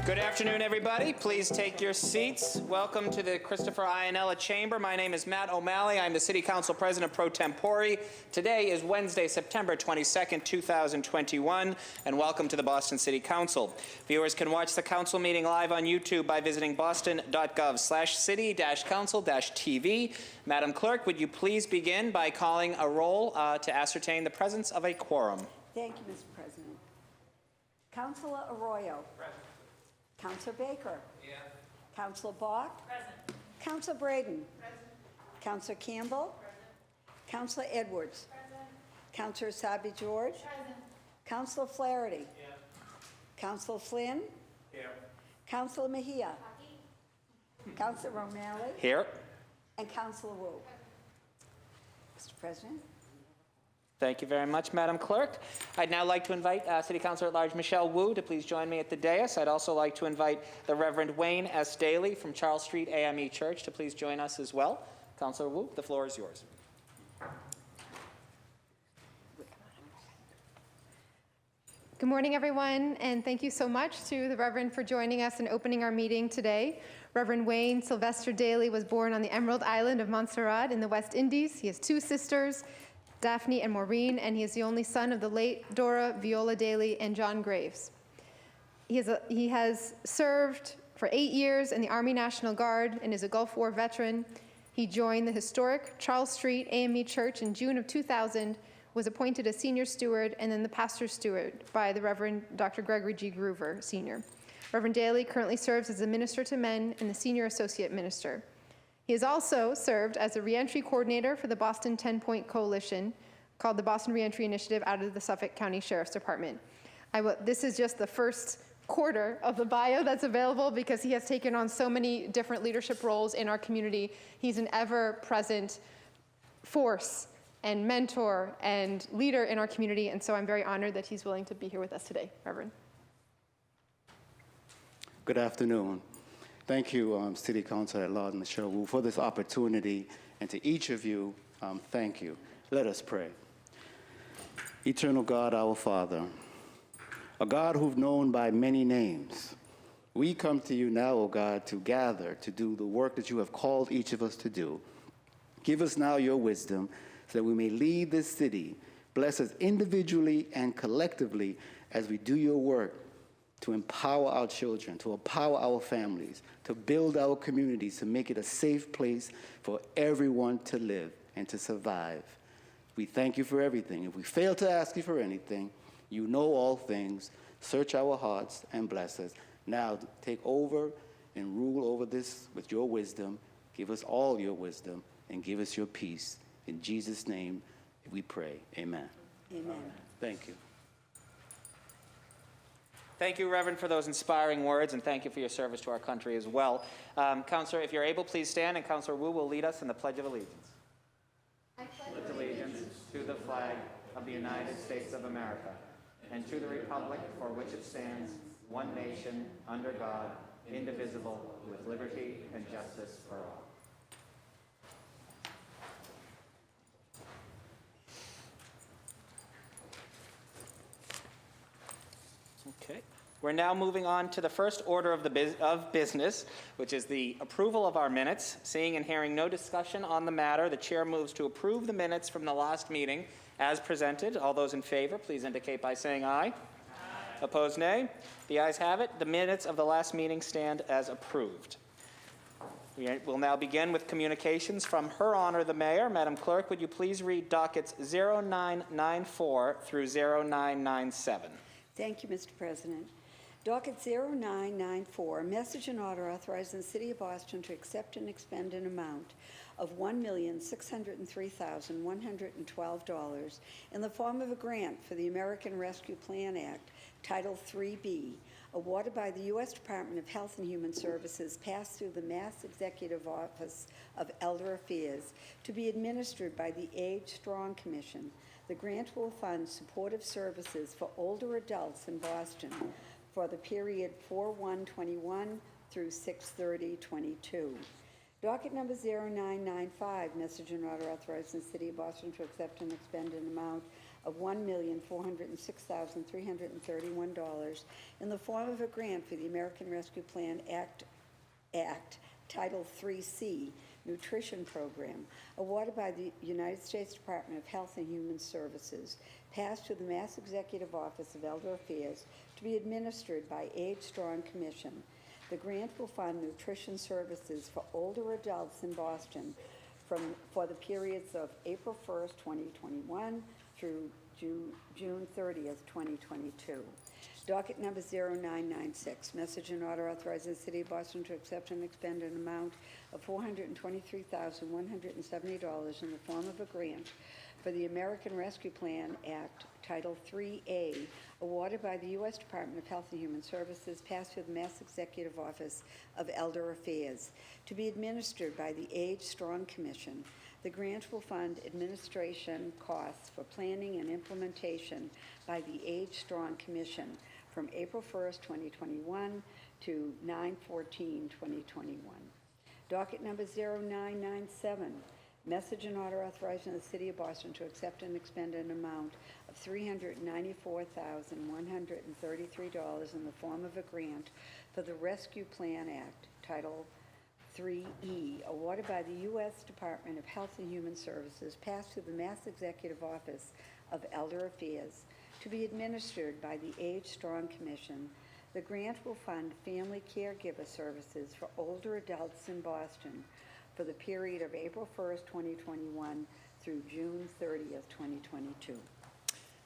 Good afternoon, everybody. Please take your seats. Welcome to the Christopher Iannella Chamber. My name is Matt O'Malley. I'm the City Council President pro tempore. Today is Wednesday, September 22nd, 2021, and welcome to the Boston City Council. Viewers can watch the council meeting live on YouTube by visiting boston.gov/city-council-tv. Madam Clerk, would you please begin by calling a roll to ascertain the presence of a quorum? Thank you, Mr. President. Councilor Arroyo. Present. Councilor Baker. Here. Councilor Bok. Present. Councilor Breadon. Present. Councilor Campbell. Present. Councilor Edwards. Present. Councilor Essaibi-George. Present. Councilor Flaherty. Here. Councilor Flynn. Here. Councilor Mejia. Councilor O'Malley. Here. And Councilor Wu. Mr. President. Thank you very much, Madam Clerk. I'd now like to invite City Councilor at Large Michelle Wu to please join me at the dais. I'd also like to invite the Reverend Wayne S. Daley from Charles Street A.M.E. Church to please join us as well. Councilor Wu, the floor is yours. Good morning, everyone, and thank you so much to the Reverend for joining us and opening our meeting today. Reverend Wayne Sylvester Daley was born on the Emerald Island of Montserrat in the West Indies. He has two sisters, Daphne and Maureen, and he is the only son of the late Dora Viola Daley and John Graves. He has served for 8 years in the Army National Guard and is a Gulf War veteran. He joined the historic Charles Street A.M.E. Church in June of 2000, was appointed a senior steward and then the pastor steward by the Reverend Dr. Gregory G. Groover, Sr. Reverend Daley currently serves as a minister to men and the senior associate minister. He has also served as a reentry coordinator for the Boston 10-Point Coalition, called the Boston Reentry Initiative, out of the Suffolk County Sheriff's Department. This is just the first quarter of the bio that's available because he has taken on so many different leadership roles in our community. He's an ever-present force and mentor and leader in our community, and so I'm very honored that he's willing to be here with us today. Reverend. Good afternoon. Thank you, City Council at Large Michelle Wu, for this opportunity, and to each of you, thank you. Let us pray. Eternal God, our Father, a God who've known by many names, we come to you now, O God, to gather, to do the work that you have called each of us to do. Give us now your wisdom so that we may lead this city. Bless us individually and collectively as we do your work, to empower our children, to empower our families, to build our communities, to make it a safe place for everyone to live and to survive. We thank you for everything. If we fail to ask you for anything, you know all things. Search our hearts and bless us. Now take over and rule over this with your wisdom. Give us all your wisdom and give us your peace. In Jesus' name we pray. Amen. Amen. Thank you. Thank you, Reverend, for those inspiring words, and thank you for your service to our country as well. Councilor, if you're able, please stand, and Councilor Wu will lead us in the Pledge of Allegiance. I pledge allegiance to the flag of the United States of America and to the republic for which it stands, one nation, under God, indivisible, with liberty and justice for all. Okay. We're now moving on to the first order of business, which is the approval of our minutes. Seeing and hearing no discussion on the matter, the chair moves to approve the minutes from the last meeting as presented. All those in favor, please indicate by saying aye. Aye. Opposed, nay. The ayes have it. The minutes of the last meeting stand as approved. We will now begin with communications from Her Honor the Mayor. Madam Clerk, would you please read dockets 0994 through 0997? Thank you, Mr. President. Docket 0994, a message and order authorizing the City of Boston to accept and expend an amount of $1,603,112 in the form of a grant for the American Rescue Plan Act, Title 3B, awarded by the U.S. Department of Health and Human Services, passed through the Mass Executive Office of Elder Affairs, to be administered by the Age Strong Commission. The grant will fund supportive services for older adults in Boston for the period 4/1/21 through 6/30/22. Docket number 0995, message and order authorizing the City of Boston to accept and expend an amount of $1,406,331 in the form of a grant for the American Rescue Plan Act, Title 3C, Nutrition Program, awarded by the United States Department of Health and Human Services, passed to the Mass Executive Office of Elder Affairs to be administered by Age Strong Commission. The grant will fund nutrition services for older adults in Boston for the periods of April 1st, 2021 through June 30th, 2022. Docket number 0996, message and order authorizing the City of Boston to accept and expend an amount of $423,170 in the form of a grant for the American Rescue Plan Act, Title 3A, awarded by the U.S. Department of Health and Human Services, passed through the Mass Executive Office of Elder Affairs, to be administered by the Age Strong Commission. The grant will fund administration costs for planning and implementation by the Age Strong Commission from April 1st, 2021 to 9/14/2021. Docket number 0997, message and order authorizing the City of Boston to accept and expend an amount of $394,133 in the form of a grant for the Rescue Plan Act, Title 3E, awarded by the U.S. Department of Health and Human Services, passed through the Mass Executive Office of Elder Affairs, to be administered by the Age Strong Commission. The grant will fund family caregiver services for older adults in Boston for the period of April 1st, 2021 through June 30th, 2022.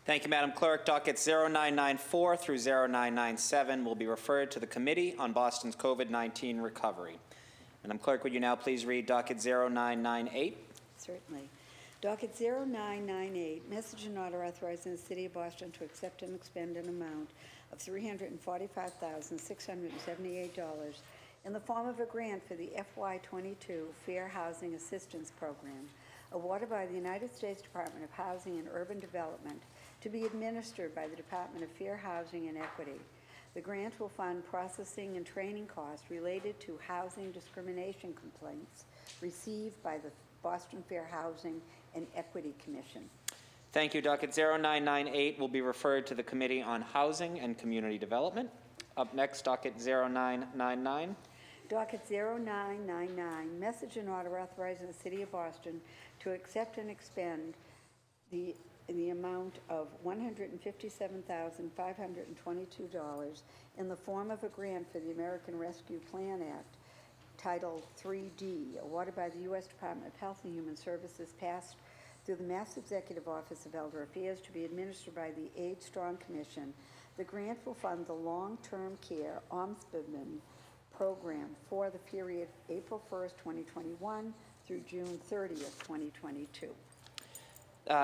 Thank you, Madam Clerk. Dockets 0994 through 0997 will be referred to the Committee on Boston's COVID-19 Recovery. Madam Clerk, would you now please read docket 0998? Certainly. Docket 0998, message and order authorizing the City of Boston to accept and expend an amount of $345,678 in the form of a grant for the FY22 Fair Housing Assistance Program, awarded by the United States Department of Housing and Urban Development, to be administered by the Department of Fair Housing and Equity. The grant will fund processing and training costs related to housing discrimination complaints received by the Boston Fair Housing and Equity Commission. Thank you. Docket 0998 will be referred to the Committee on Housing and Community Development. Up next, docket 0999. Docket 0999, message and order authorizing the City of Boston to accept and expend the amount of $157,522 in the form of a grant for the American Rescue Plan Act, Title 3D, awarded by the U.S. Department of Health and Human Services, passed through the Mass Executive Office of Elder Affairs, to be administered by the Age Strong Commission. The grant will fund the long-term care ombudsman program for the period April 1st, 2021 through June 30th, 2022.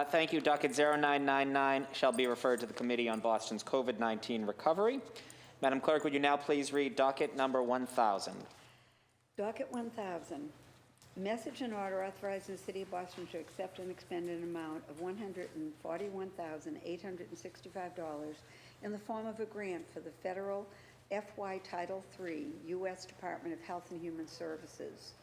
Thank you. Docket 0999 shall be referred to the Committee on Boston's COVID-19 Recovery. Madam Clerk, would you now please read docket number 1000? Docket 1000, message and order authorizing the City of Boston to accept and expend an amount of $141,865 in the form of a grant for the federal FY Title III U.S. Department of Health and Human Services.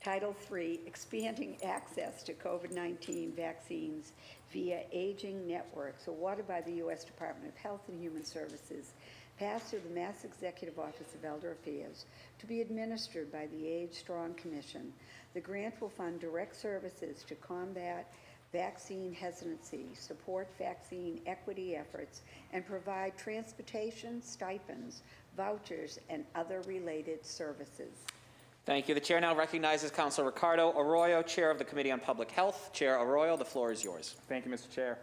Title III, expanding access to COVID-19 vaccines via aging networks, awarded by the U.S. Department of Health and Human Services, passed through the Mass Executive Office of Elder Affairs, to be administered by the Age Strong Commission. The grant will fund direct services to combat vaccine hesitancy, support vaccine equity efforts, and provide transportation, stipends, vouchers, and other related services. Thank you. The Chair now recognizes Councilor Ricardo Arroyo, Chair of the Committee on Public Health. Chair Arroyo, the floor is yours. Thank you, Mr. Chair.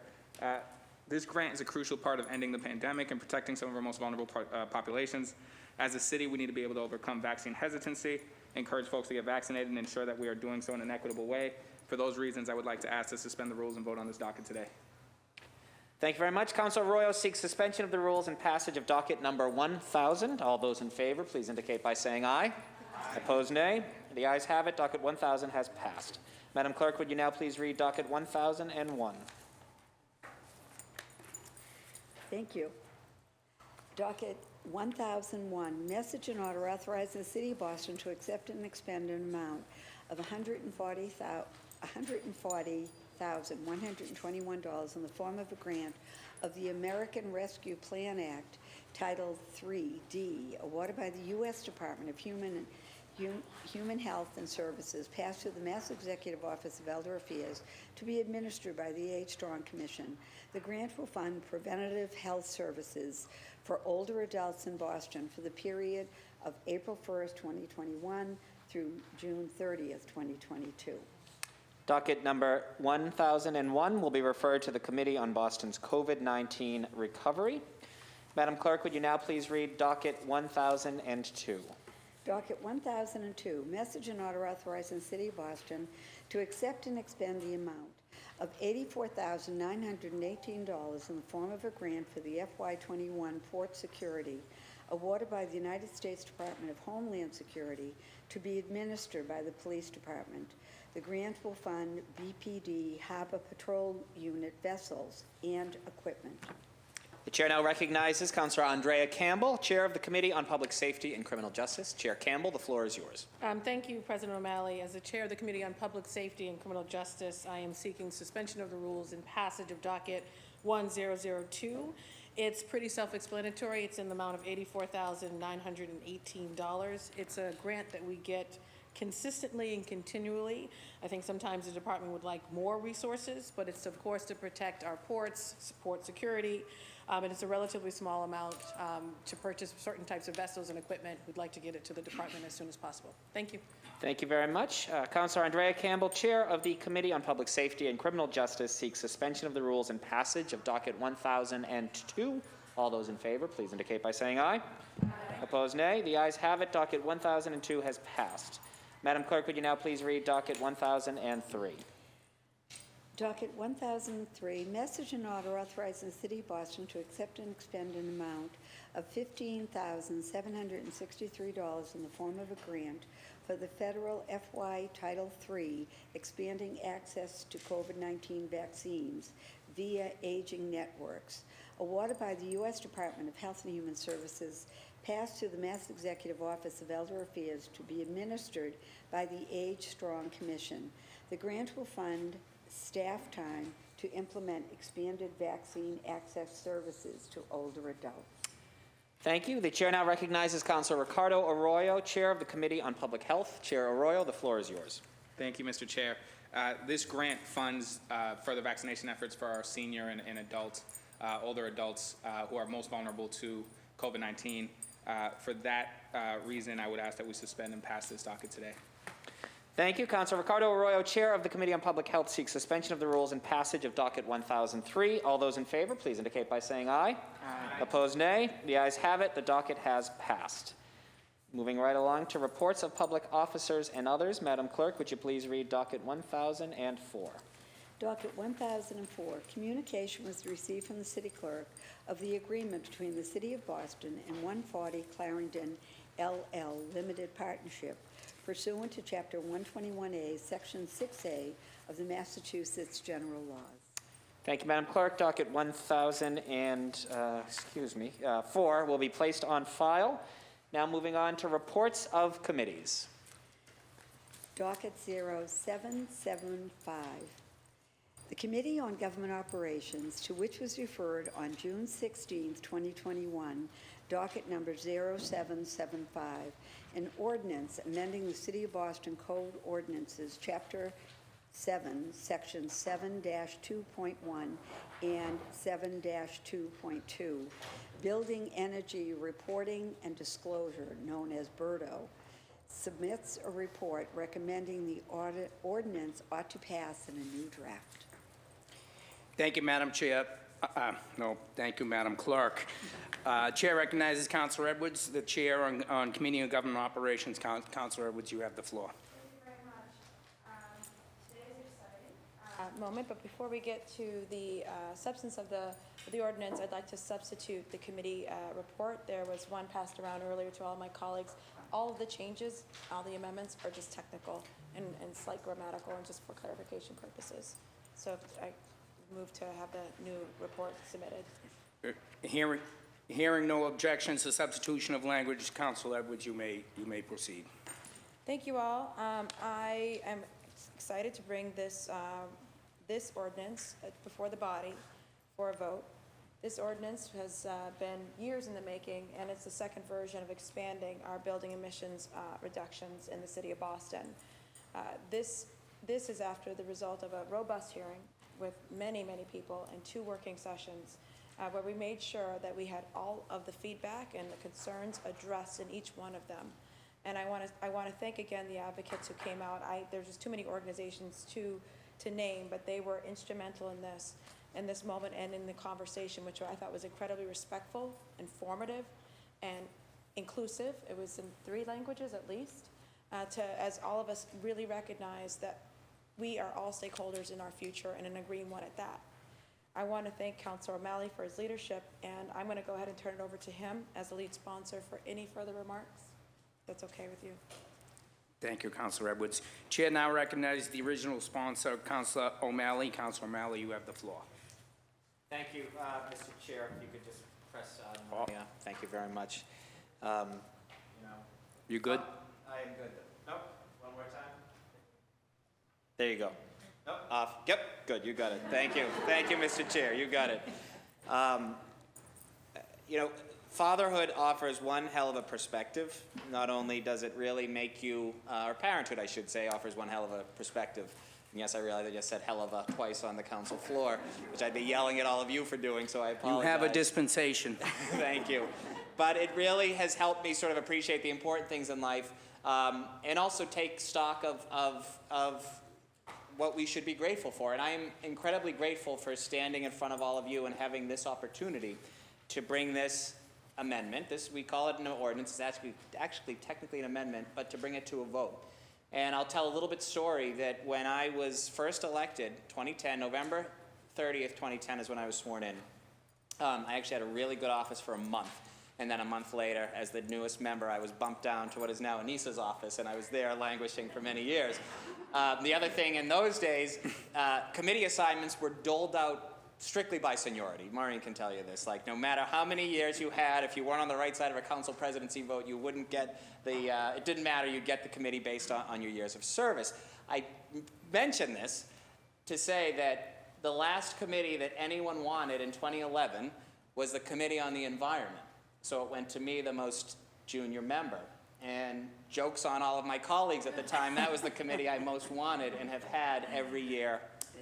This grant is a crucial part of ending the pandemic and protecting some of our most vulnerable populations. As a city, we need to be able to overcome vaccine hesitancy, encourage folks to get vaccinated, and ensure that we are doing so in an equitable way. For those reasons, I would like to ask to suspend the rules and vote on this docket today. Thank you very much. Councilor Arroyo seeks suspension of the rules and passage of docket number 1000. All those in favor, please indicate by saying aye. Aye. Opposed, nay. The ayes have it. Docket 1000 has passed. Madam Clerk, would you now please read docket 1001? Thank you. Docket 1001, message and order authorizing the City of Boston to accept and expend an amount of $140,000 $84,121 in the form of a grant of the American Rescue Plan Act, Title 3D, awarded by the U.S. Department of Human Health and Services, passed through the Mass Executive Office of Elder Affairs to be administered by the Age Strong Commission. The grant will fund preventative health services for older adults in Boston for the period of April 1st, 2021 through June 30th, 2022. Docket number 1001 will be referred to the Committee on Boston's COVID-19 Recovery. Madam Clerk, would you now please read docket 1002? Docket 1002, message and order authorizing the City of Boston to accept and expend the amount of $84,918 in the form of a grant for the FY21 port security awarded by the United States Department of Homeland Security to be administered by the Police Department. The grant will fund BPD Harbor Patrol Unit vessels and equipment. The chair now recognizes Councilor Andrea Campbell, Chair of the Committee on Public Safety and Criminal Justice. Chair Campbell, the floor is yours. Thank you, President O'Malley. As the Chair of the Committee on Public Safety and Criminal Justice, I am seeking suspension of the rules and passage of docket 1002. It's pretty self-explanatory. It's in the amount of $84,918. It's a grant that we get consistently and continually. I think sometimes the department would like more resources, but it's of course to protect our ports, support security, and it's a relatively small amount to purchase certain types of vessels and equipment. We'd like to get it to the department as soon as possible. Thank you. Thank you very much. Councilor Andrea Campbell, Chair of the Committee on Public Safety and Criminal Justice, seeks suspension of the rules and passage of docket 1002. All those in favor, please indicate by saying aye. Aye. Opposed, nay. The ayes have it. Docket 1002 has passed. Madam Clerk, would you now please read docket 1003? Docket 1003, message and order authorizing the City of Boston to accept and expend an amount of $15,763 in the form of a grant for the federal FY Title III, expanding access to COVID-19 vaccines via aging networks, awarded by the U.S. Department of Health and Human Services, passed through the Mass Executive Office of Elder Affairs to be administered by the Age Strong Commission. The grant will fund staff time to implement expanded vaccine access services to older adults. Thank you. The chair now recognizes Councilor Ricardo Arroyo, Chair of the Committee on Public Health. Chair Arroyo, the floor is yours. Thank you, Mr. Chair. This grant funds further vaccination efforts for our senior and adult, older adults who are most vulnerable to COVID-19. For that reason, I would ask that we suspend and pass this docket today. Thank you. Councilor Ricardo Arroyo, Chair of the Committee on Public Health, seeks suspension of the rules and passage of docket 1003. All those in favor, please indicate by saying aye. Aye. Opposed, nay. The ayes have it. The docket has passed. Moving right along to reports of public officers and others. Madam Clerk, would you please read docket 1004? Docket 1004, communication was received from the City Clerk of the agreement between the City of Boston and 140 Clarendon LL Limited Partnership pursuant to Chapter 121A, Section 6A of the Massachusetts General Laws. Thank you, Madam Clerk. Docket 1004 will be placed on file. Now moving on to reports of committees. Docket 0775. The Committee on Government Operations, to which was referred on June 16, 2021, docket number 0775, an ordinance amending the City of Boston Code Ordinances, Chapter 7, Section 7-2.1 and 7-2.2, Building Energy Reporting and Disclosure, known as BERDO, submits a report recommending the ordinance ought to pass in a new draft. Thank you, Madam Chair. Thank you, Madam Clerk. Chair recognizes Councilor Edwards, the Chair on Committee on Government Operations. Councilor Edwards, you have the floor. Thank you very much. Today is exciting moment, but before we get to the substance of the ordinance, I'd like to substitute the committee report. There was one passed around earlier to all my colleagues. All of the changes, all the amendments are just technical and slight grammatical and just for clarification purposes. So I move to have the new report submitted. Hearing no objections to substitution of language, Councilor Edwards, you may proceed. Thank you all. I am excited to bring this this ordinance before the body for a vote. This ordinance has been years in the making, and it's the second version of expanding our building emissions reductions in the city of Boston. This is after the result of a robust hearing with many, many people and 2 working sessions where we made sure that we had all of the feedback and the concerns addressed in each one of them. And I want to thank again the advocates who came out. There's just too many organizations to name, but they were instrumental in this moment and in the conversation, which I thought was incredibly respectful, informative, and inclusive. It was in 3 languages at least, as all of us really recognize that we are all stakeholders in our future and an agreeing one at that. I want to thank Councilor O'Malley for his leadership, and I'm going to go ahead and turn it over to him as the lead sponsor for any further remarks. If that's okay with you. Thank you, Councilor Edwards. Chair now recognizes the original sponsor, Councilor O'Malley. Councilor O'Malley, you have the floor. Thank you, Mr. Chair. If you could just press on. Yeah, thank you very much. You good? I am good. Nope. One more time. There you go. Nope. Off. Yep. Good. You got it. Thank you. Thank you, Mr. Chair. You got it. Fatherhood offers one hell of a perspective. Not only does it really make you, or parenthood, I should say, offers one hell of a perspective. And yes, I realize I just said hell of a twice on the council floor, which I'd be yelling at all of you for doing, so I apologize. You have a dispensation. Thank you. But it really has helped me sort of appreciate the important things in life, and also take stock of what we should be grateful for. And I am incredibly grateful for standing in front of all of you and having this opportunity to bring this amendment. We call it an ordinance. It's actually technically an amendment, but to bring it to a vote. And I'll tell a little bit story that when I was first elected, 2010, November 30th, 2010 is when I was sworn in. I actually had a really good office for a month. And then a month later, as the newest member, I was bumped down to what is now Annissa's office, and I was there languishing for many years. The other thing in those days, committee assignments were doled out strictly by seniority. Maureen can tell you this. Like, no matter how many years you had, if you weren't on the right side of a council presidency vote, you wouldn't get it didn't matter, you'd get the committee based on your years of service. I mention this to say that the last committee that anyone wanted in 2011 was the Committee on the Environment. So it went to me, the most junior member. And jokes on all of my colleagues at the time, that was the committee I most wanted and have had every year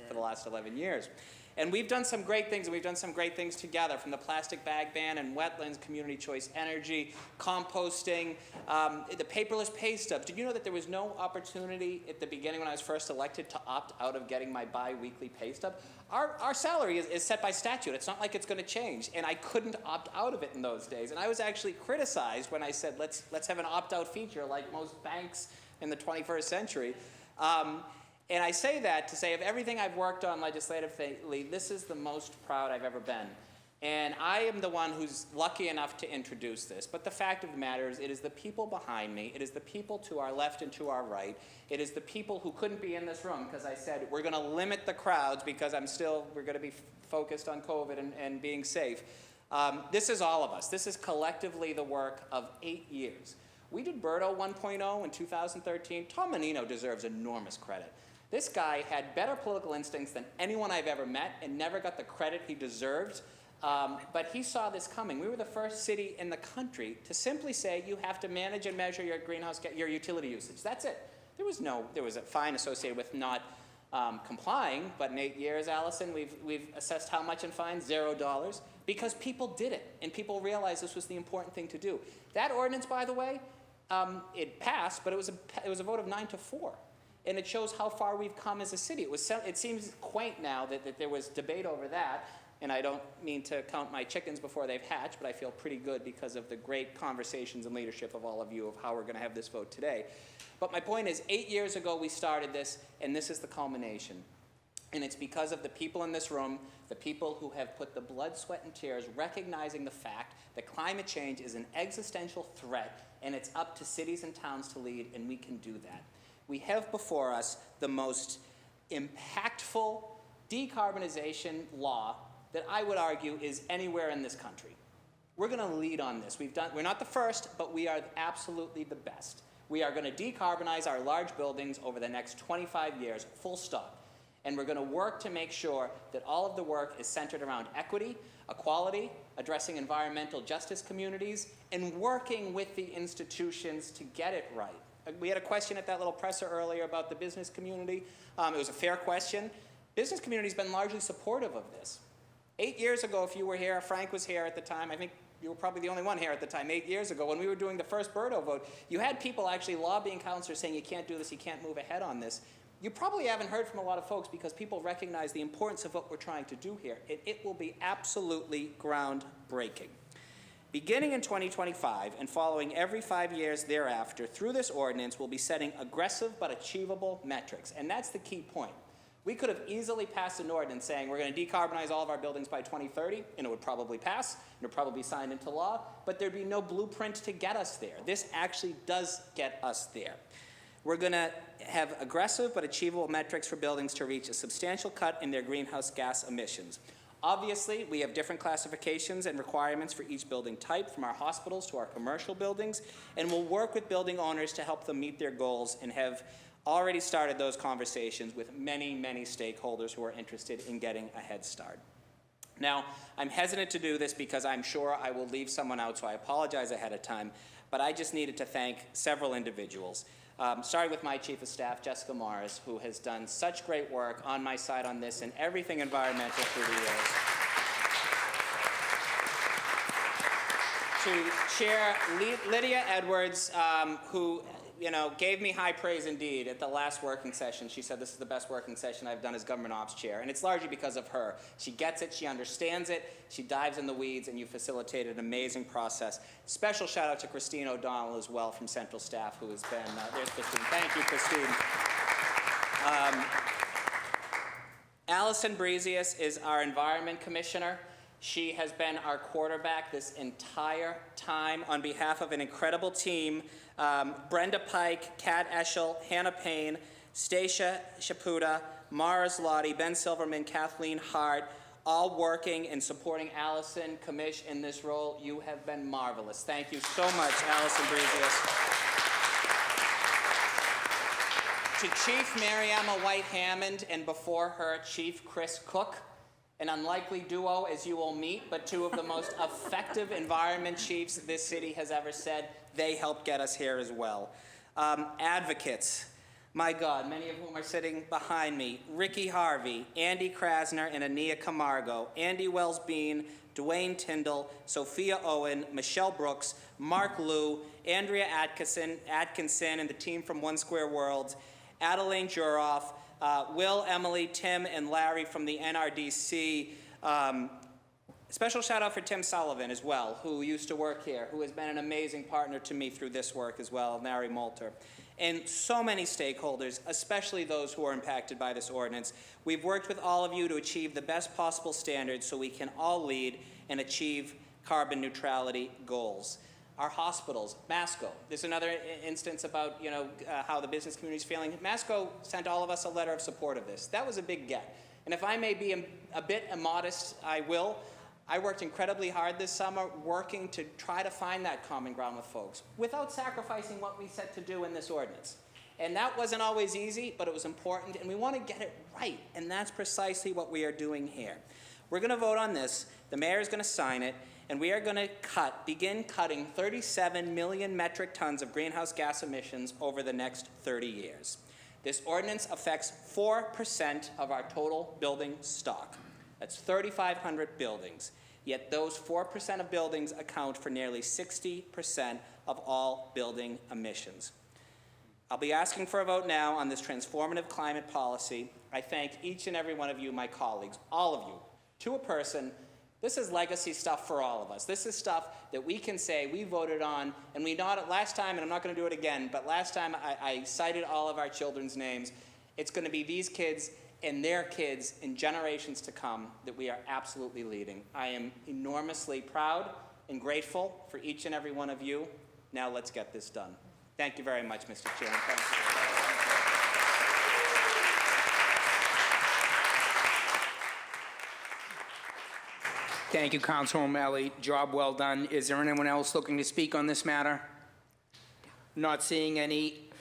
for the last 11 years. And we've done some great things, and we've done some great things together, from the plastic bag ban and wetlands, community choice energy, composting, the paperless pay stubs. Did you know that there was no opportunity at the beginning when I was first elected to opt out of getting my bi-weekly pay stub? Our salary is set by statute. It's not like it's going to change, and I couldn't opt out of it in those days. And I was actually criticized when I said, let's have an opt-out feature like most banks in the 21st century. And I say that to say, of everything I've worked on legislatively, this is the most proud I've ever been. And I am the one who's lucky enough to introduce this. But the fact of the matter is, it is the people behind me, it is the people to our left and to our right, it is the people who couldn't be in this room, because I said we're going to limit the crowds because we're going to be focused on COVID and being safe. This is all of us. This is collectively the work of 8 years. We did Birdo 1.0 in 2013. Tom Menino deserves enormous credit. This guy had better political instincts than anyone I've ever met and never got the credit he deserved. But he saw this coming. We were the first city in the country to simply say you have to manage and measure your utility usage. That's it. There was a fine associated with not complying, but in 8 years, Allison, we've assessed how much in fines? $0, because people did it, and people realized this was the important thing to do. That ordinance, by the way, it passed, but it was a vote of 9-4. And it shows how far we've come as a city. It seems quaint now that there was debate over that, and I don't mean to count my chickens before they've hatched, but I feel pretty good because of the great conversations and leadership of all of you of how we're going to have this vote today. But my point is, 8 years ago we started this, and this is the culmination. And it's because of the people in this room, the people who have put the blood, sweat, and tears, recognizing the fact that climate change is an existential threat, and it's up to cities and towns to lead, and we can do that. We have before us the most impactful decarbonization law that I would argue is anywhere in this country. We're going to lead on this. We're not the first, but we are absolutely the best. We are going to decarbonize our large buildings over the next 25 years, full stop. And we're going to work to make sure that all of the work is centered around equity, equality, addressing environmental justice communities, and working with the institutions to get it right. We had a question at that little presser earlier about the business community. It was a fair question. Business community has been largely supportive of this. 8 years ago, if you were here, Frank was here at the time, I think you were probably the only one here at the time, 8 years ago, when we were doing the first Birdo vote, you had people actually lobbying councilors saying you can't do this, you can't move ahead on this. You probably haven't heard from a lot of folks because people recognize the importance of what we're trying to do here. It will be absolutely groundbreaking. Beginning in 2025 and following every 5 years thereafter, through this ordinance, we'll be setting aggressive but achievable metrics. And that's the key point. We could have easily passed an ordinance saying we're going to decarbonize all of our buildings by 2030, and it would probably pass, and it would probably be signed into law, but there'd be no blueprint to get us there. This actually does get us there. We're going to have aggressive but achievable metrics for buildings to reach a substantial cut in their greenhouse gas emissions. Obviously, we have different classifications and requirements for each building type, from our hospitals to our commercial buildings, and we'll work with building owners to help them meet their goals and have already started those conversations with many, many stakeholders who are interested in getting a head start. Now, I'm hesitant to do this because I'm sure I will leave someone out, so I apologize ahead of time, but I just needed to thank several individuals. Starting with my Chief of Staff, Jessica Morris, who has done such great work on my side on this and everything environmental through the years. To Chair Lydia Edwards, who gave me high praise indeed at the last working session. She said this is the best working session I've done as Government Ops Chair, and it's largely because of her. She gets it, she understands it, she dives in the weeds, and you facilitated an amazing process. Special shout out to Christine O'Donnell as well from Central Staff, who has been, there's Christine, thank you, Christine. Allison Brezius is our Environment Commissioner. She has been our quarterback this entire time on behalf of an incredible team. Brenda Pike, Kat Eschel, Hannah Payne, Stacia Shaputa, Mara Zloty, Ben Silverman, Kathleen Hart, all working and supporting Allison Commish in this role. You have been marvelous. Thank you so much, Allison Brezius. To Chief Mariama White-Hammond, and before her, Chief Chris Cook, an unlikely duo, as you will meet, but two of the most effective environment chiefs this city has ever said. They helped get us here as well. Advocates, my God, many of whom are sitting behind me. Ricky Harvey, Andy Krasner, and Ania Camargo, Andy Wells-Bean, Dwayne Tyndall, Sophia Owen, Michelle Brooks, Mark Liu, Andrea Atkinson, and the team from One Square World, Adeline Juroff, Will, Emily, Tim, and Larry from the NRDC. Special shout out for Tim Sullivan as well, who used to work here, who has been an amazing partner to me through this work as well, Mary Moulter. And so many stakeholders, especially those who are impacted by this ordinance. We've worked with all of you to achieve the best possible standards so we can all lead and achieve carbon neutrality goals. Our hospitals, Masco. There's another instance about how the business community is feeling. Masco sent all of us a letter of support of this. That was a big get. And if I may be a bit immodest, I will. I worked incredibly hard this summer working to try to find that common ground with folks without sacrificing what we set to do in this ordinance. And that wasn't always easy, but it was important, and we want to get it right. And that's precisely what we are doing here. We're going to vote on this. The mayor is going to sign it. And we are going to begin cutting 37 million metric tons of greenhouse gas emissions over the next 30 years. This ordinance affects 4% of our total building stock. That's 3,500 buildings. Yet those 4% of buildings account for nearly 60% of all building emissions. I'll be asking for a vote now on this transformative climate policy. I thank each and every one of you, my colleagues, all of you, to a person. This is legacy stuff for all of us. This is stuff that we can say we voted on, and we not last time, and I'm not going to do it again, but last time I cited all of our children's names. It's going to be these kids and their kids in generations to come that we are absolutely leading. I am enormously proud and grateful for each and every one of you. Now let's get this done. Thank you very much, Mr. Chairman. Thank you. Thank you, Councilwoman O'Malley. Job well done. Is there anyone else looking to speak on this matter? Not seeing any.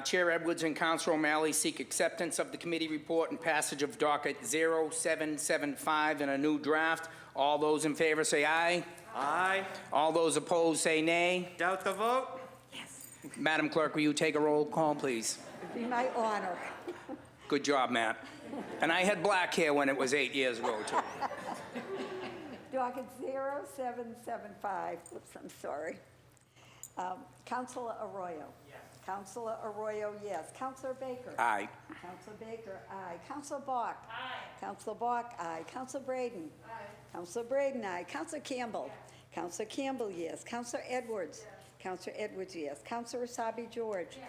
Chair Edwards and Councilor O'Malley seek acceptance of the committee report and passage of docket 0775 in a new draft. All those in favor say aye. Aye. All those opposed say nay. Doubt the vote? Madam Clerk, will you take a roll call, please? It'd be my honor. Good job, Matt. And I had black hair when it was 8 years ago, too. Docket 0775, oops, I'm sorry. Counselor Arroyo. Yes. Counselor Arroyo, yes. Counselor Baker. Aye. Counselor Baker, aye. Counselor Bok. Aye. Counselor Bok, aye. Counselor Breadon. Aye. Counselor Breadon, aye. Counselor Campbell. Yes. Counselor Campbell, yes. Counselor Edwards. Yes. Counselor Edwards, yes. Counselor Essaibi-George. Yes.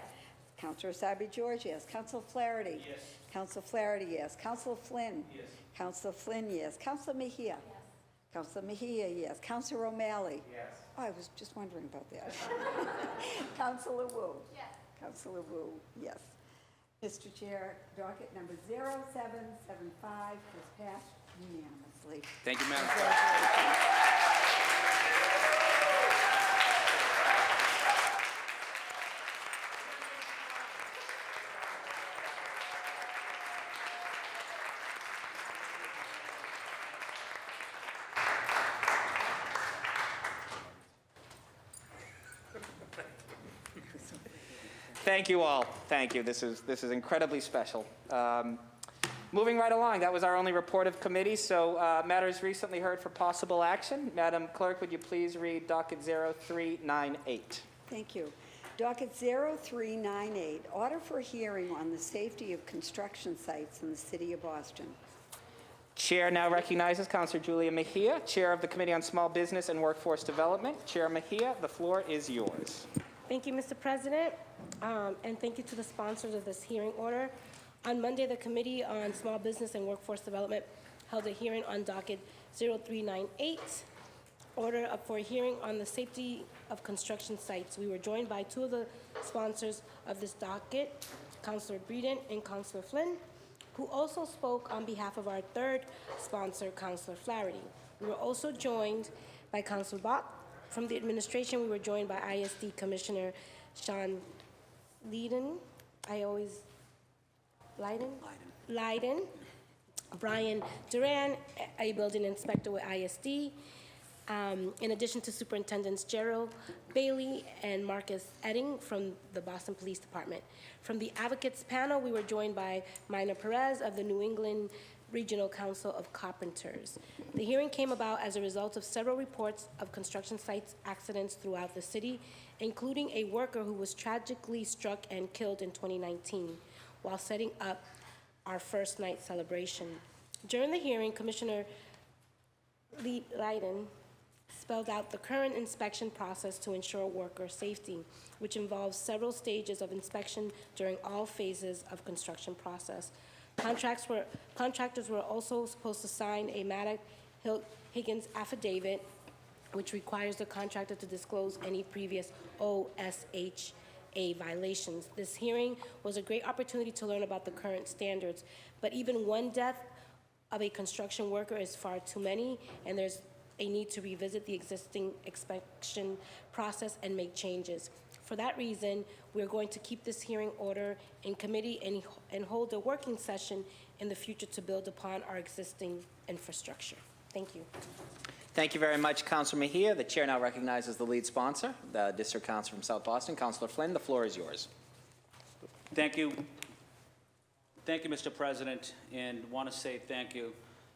Counselor Essaibi-George, yes. Counselor Flaherty. Yes. Counselor Flaherty, yes. Counselor Flynn. Yes. Counselor Flynn, yes. Counselor Mejia. Yes. Counselor Mejia, yes. Counselor O'Malley. Yes. Oh, I was just wondering about that. Counselor Wu. Yes. Counselor Wu, yes. Mr. Chair, docket number 0775 was passed unanimously. Thank you, Madam Clerk. Thank you all. Thank you. This is incredibly special. Moving right along, that was our only report of committee, so matters recently heard for possible action. Madam Clerk, would you please read docket 0398? Thank you. Docket 0398, order for hearing on the safety of construction sites in the city of Boston. Chair now recognizes Councilor Julia Mejia, Chair of the Committee on Small Business and Workforce Development. Chair Mejia, the floor is yours. Thank you, Mr. President, and thank you to the sponsors of this hearing order. On Monday, the Committee on Small Business and Workforce Development held a hearing on docket 0398, order up for a hearing on the safety of construction sites. We were joined by two of the sponsors of this docket, Councilor Breadon and Councilor Flynn, who also spoke on behalf of our third sponsor, Councilor Flaherty. We were also joined by Councilor Bok. From the administration, we were joined by ISD Commissioner Sean Lyden, Brian Duran, a building inspector with ISD, in addition to Superintendents Gerald Bailey and Marcus Edding from the Boston Police Department. From the advocates panel, we were joined by Mina Perez of the New England Regional Council of Carpenters. The hearing came about as a result of several reports of construction sites accidents throughout the city, including a worker who was tragically struck and killed in 2019 while setting up our first night celebration. During the hearing, Commissioner Lyden spelled out the current inspection process to ensure worker safety, which involves several stages of inspection during all phases of construction process. Contractors were also supposed to sign a Maddox-Higgins affidavit, which requires the contractor to disclose any previous OSHA violations. This hearing was a great opportunity to learn about the current standards, but even one death of a construction worker is far too many, and there's a need to revisit the existing inspection process and make changes. For that reason, we're going to keep this hearing order in committee and hold a working session in the future to build upon our existing infrastructure. Thank you. Thank you very much, Councilor Mejia. The chair now recognizes the lead sponsor, the District Councilor from South Boston, Councilor Flynn. The floor is yours. Thank you. Thank you, Mr. President, and want to say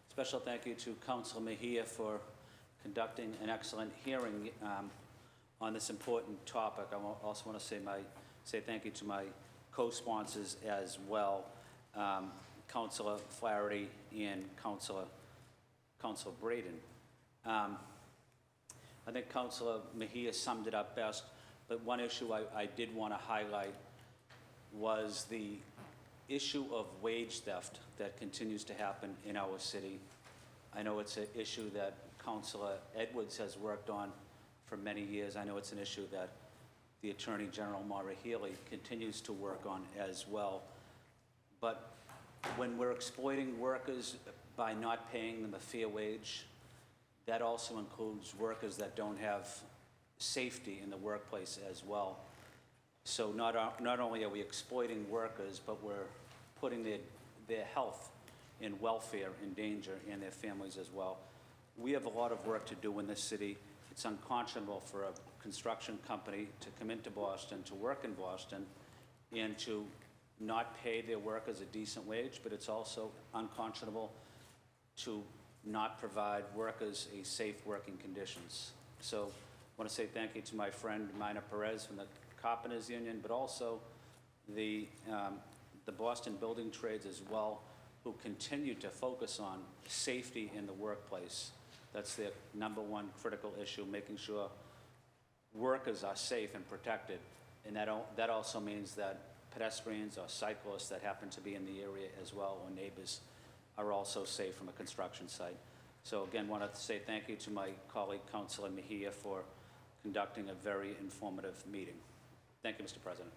special thank you to Councilor Mejia for conducting an excellent hearing on this important topic. I also want to say thank you to my co-sponsors as well, Councilor Flaherty and Councilor Breadon. I think Councilor Mejia summed it up best, but one issue I did want to highlight was the issue of wage theft that continues to happen in our city. I know it's an issue that Councilor Edwards has worked on for many years. I know it's an issue that the Attorney General, Maura Healey, continues to work on as well. But when we're exploiting workers by not paying them a fair wage, that also includes workers that don't have safety in the workplace as well. So not only are we exploiting workers, but we're putting their health and welfare in danger, and their families as well. We have a lot of work to do in this city. It's unconscionable for a construction company to come into Boston, to work in Boston, and to not pay their workers a decent wage, but it's also unconscionable to not provide workers a safe working conditions. So I want to say thank you to my friend Mina Perez from the Carpenters Union, but also the Boston Building Trades as well, who continue to focus on safety in the workplace. That's their number one critical issue, making sure workers are safe and protected. And that also means that pedestrians or cyclists that happen to be in the area as well, or neighbors, are also safe from a construction site. So again, wanted to say thank you to my colleague, Councilor Mejia, for conducting a very informative meeting. Thank you, Mr. President.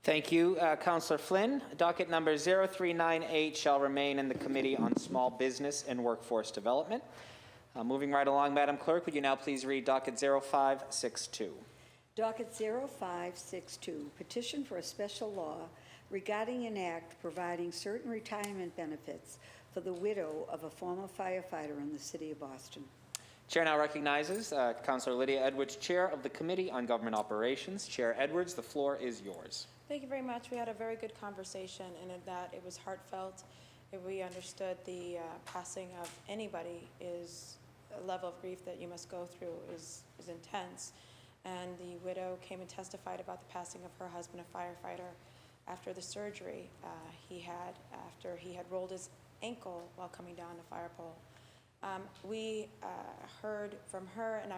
Thank you, Councilor Flynn. Docket number 0398 shall remain in the Committee on Small Business and Workforce Development. Moving right along, Madam Clerk, would you now please read docket 0562? Docket 0562, petition for a special law regarding an act providing certain retirement benefits for the widow of a former firefighter in the city of Boston. Chair now recognizes Councilor Lydia Edwards, Chair of the Committee on Government Operations. Chair Edwards, the floor is yours. Thank you very much. We had a very good conversation, and in that it was heartfelt. We understood the passing of anybody is a level of grief that you must go through is intense. And the widow came and testified about the passing of her husband, a firefighter, after the surgery after he had rolled his ankle while coming down a fire pole. We heard from her, and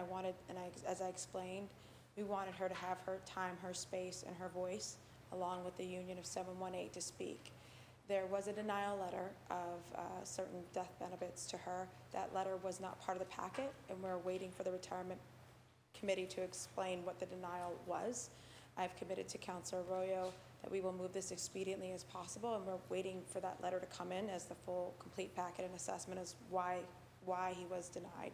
as I explained, we wanted her to have her time, her space, and her voice, along with the Union of 718 to speak. There was a denial letter of certain death benefits to her. That letter was not part of the packet, and we're waiting for the retirement committee to explain what the denial was. I've committed to Councilor Arroyo that we will move this expediently as possible, and we're waiting for that letter to come in as the full, complete packet and assessment as why he was denied.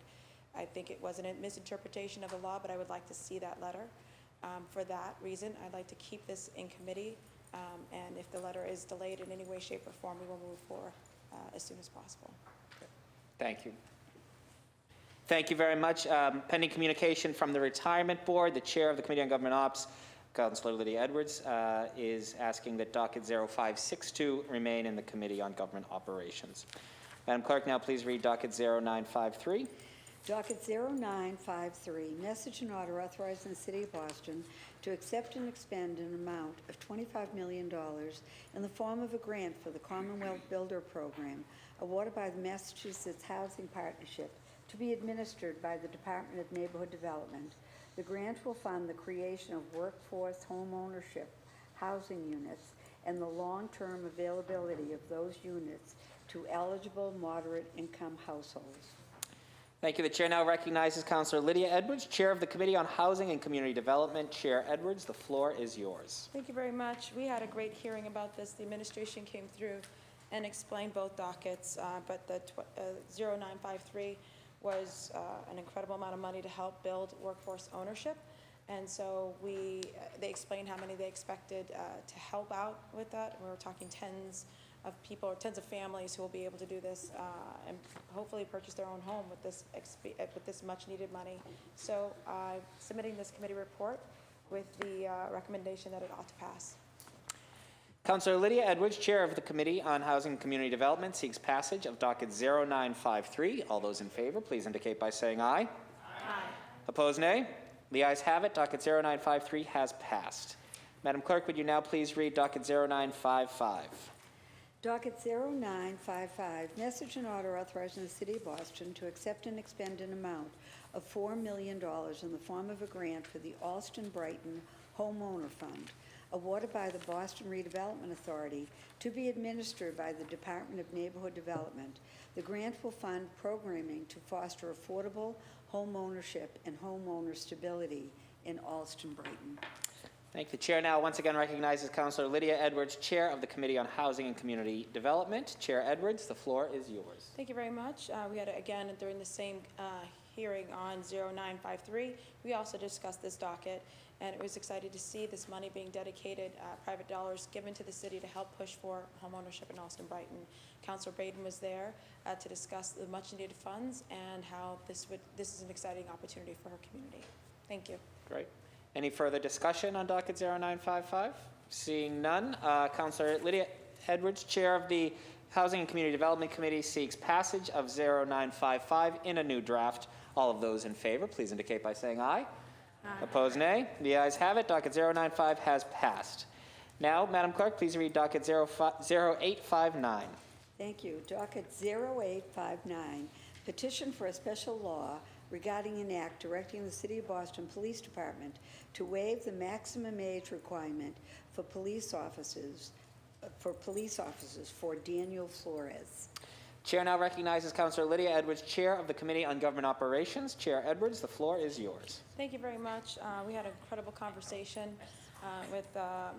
I think it was a misinterpretation of the law, but I would like to see that letter. For that reason, I'd like to keep this in committee, and if the letter is delayed in any way, shape, or form, we will move forward as soon as possible. Thank you. Thank you very much. Pending communication from the Retirement Board, the Chair of the Committee on Government Ops, Councilor Lydia Edwards, is asking that docket 0562 remain in the Committee on Government Operations. Madam Clerk, now please read docket 0953. Docket 0953, message and order authorizing the City of Boston to accept and expend an amount of $25 million in the form of a grant for the Commonwealth Builder Program awarded by the Massachusetts Housing Partnership to be administered by the Department of Neighborhood Development. The grant will fund the creation of workforce home ownership housing units and the long-term availability of those units to eligible moderate-income households. Thank you. The Chair now recognizes Councilor Lydia Edwards, Chair of the Committee on Housing and Community Development. Chair Edwards, the floor is yours. Thank you very much. We had a great hearing about this. The administration came through and explained both dockets, but the 0953 was an incredible amount of money to help build workforce ownership. And so they explained how many they expected to help out with that. We were talking tens of people, or tens of families who will be able to do this and hopefully purchase their own home with this much needed money. So I'm submitting this committee report with the recommendation that it ought to pass. Councilor Lydia Edwards, Chair of the Committee on Housing and Community Development, seeks passage of docket 0953. All those in favor, please indicate by saying aye. Aye. Opposed, nay? The ayes have it. Docket 0953 has passed. Madam Clerk, would you now please read docket 0955? Docket 0955, message and order authorizing the City of Boston to accept and expend an amount of $4 million in the form of a grant for the Alston-Brighton Homeowner Fund, awarded by the Boston Redevelopment Authority to be administered by the Department of Neighborhood Development. The grant will fund programming to foster affordable home ownership and homeowner stability in Alston-Brighton. Thank you. The Chair now once again recognizes Councilor Lydia Edwards, Chair of the Committee on Housing and Community Development. Chair Edwards, the floor is yours. Thank you very much. We had, again, during the same hearing on 0953, we also discussed this docket, And it was exciting to see this money being dedicated, private dollars given to the city to help push for homeownership in Austin Brighton. Councilor Breadon was there to discuss the much-needed funds and how this is an exciting opportunity for her community. Thank you. Great. Any further discussion on docket 0955? Seeing none, Councilor Lydia Edwards, Chair of the Housing and Community Development Committee, seeks passage of 0955 in a new draft. All of those in favor, please indicate by saying aye. Opposed, nay. The ayes have it. Docket 095 has passed. Now, Madam Clerk, please read docket 0859. Thank you. Docket 0859, petition for a special law regarding an act directing the City of Boston Police Department to waive the maximum age requirement for police officers for Daniel Flores. Chair now recognizes Councilor Lydia Edwards, Chair of the Committee on Government Operations. Chair Edwards, the floor is yours. Thank you very much. We had an incredible conversation with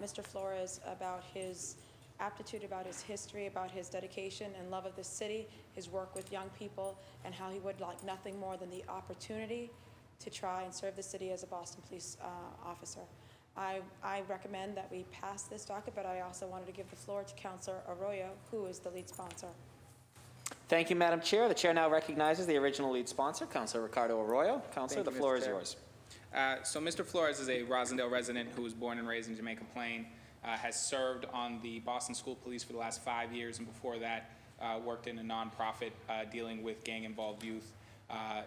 Mr. Flores about his aptitude, about his history, about his dedication and love of the city, his work with young people, and how he would like nothing more than the opportunity to try and serve the city as a Boston police officer. I recommend that we pass this docket, but I also wanted to give the floor to Councilor Arroyo, who is the lead sponsor. Thank you, Madam Chair. The Chair now recognizes the original lead sponsor, Councilor Ricardo Arroyo. Councilor, the floor is yours. So Mr. Flores is a Rosendale resident who was born and raised in Jamaica Plain, has served on the Boston School Police for the last 5 years, and before that worked in a nonprofit dealing with gang-involved youth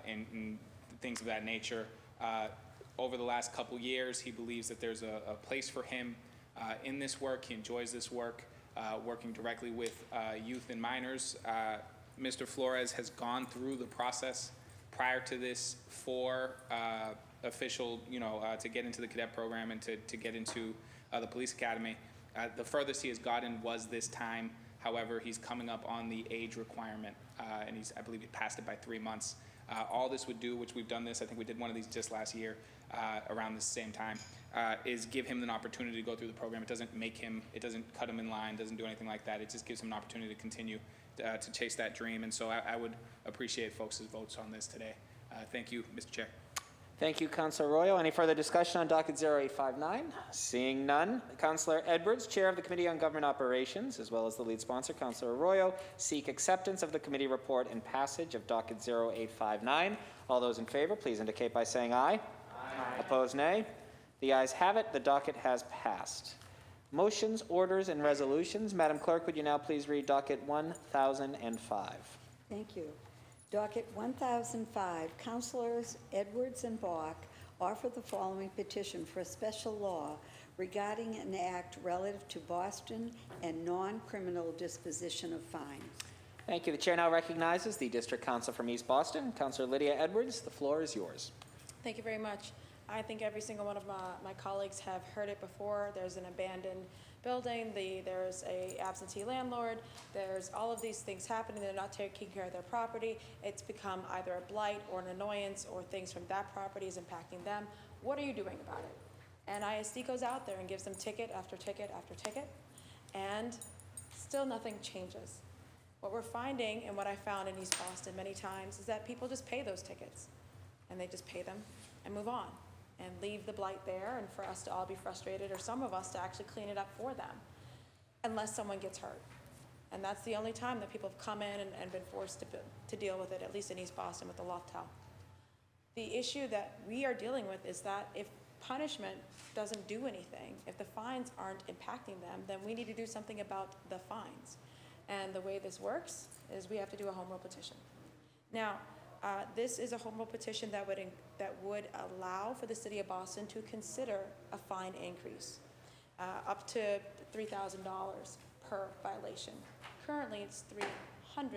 and things of that nature. Over the last couple years, he believes that there's a place for him in this work. He enjoys this work, working directly with youth and minors. Mr. Flores has gone through the process prior to this for official, to get into the cadet program and to get into the police academy. The furthest he has gotten was this time. However, he's coming up on the age requirement, and I believe he passed it by 3 months. All this would do, which we've done this, I think we did one of these just last year around the same time, is give him an opportunity to go through the program. It doesn't it doesn't cut him in line, doesn't do anything like that. It just gives him an opportunity to continue to chase that dream. And so I would appreciate folks' votes on this today. Thank you, Mr. Chair. Thank you, Councilor Arroyo. Any further discussion on docket 0859? Seeing none, Councilor Edwards, Chair of the Committee on Government Operations, as well as the lead sponsor, Councilor Arroyo, seek acceptance of the committee report and passage of docket 0859. All those in favor, please indicate by saying aye. Aye. Opposed, nay. The ayes have it. The docket has passed. Motions, orders, and resolutions. Madam Clerk, would you now please read docket 1005? Thank you. Docket 1005, Councilors Edwards and Bok offer the following petition for a special law regarding an act relative to Boston and non-criminal disposition of fines. Thank you. The Chair now recognizes the District Council from East Boston, Councilor Lydia Edwards. The floor is yours. Thank you very much. I think every single one of my colleagues have heard it before. There's an abandoned building, there's a absentee landlord, there's all of these things happening. They're not taking care of their property. It's become either a blight or an annoyance, or things from that property is impacting them. What are you doing about it? And ISD goes out there and gives them ticket after ticket after ticket, and still nothing changes. What we're finding, and what I found in East Boston many times, is that people just pay those tickets, and they just pay them and move on and leave the blight there, and for us to all be frustrated, or some of us to actually clean it up for them, unless someone gets hurt. And that's the only time that people have come in and been forced to deal with it, at least in East Boston with the Loftel. The issue that we are dealing with is that if punishment doesn't do anything, if the fines aren't impacting them, then we need to do something about the fines. And the way this works is we have to do a home rule petition. Now, this is a home rule petition that would allow for the City of Boston to consider a fine increase up to $3,000 per violation. Currently, it's $300.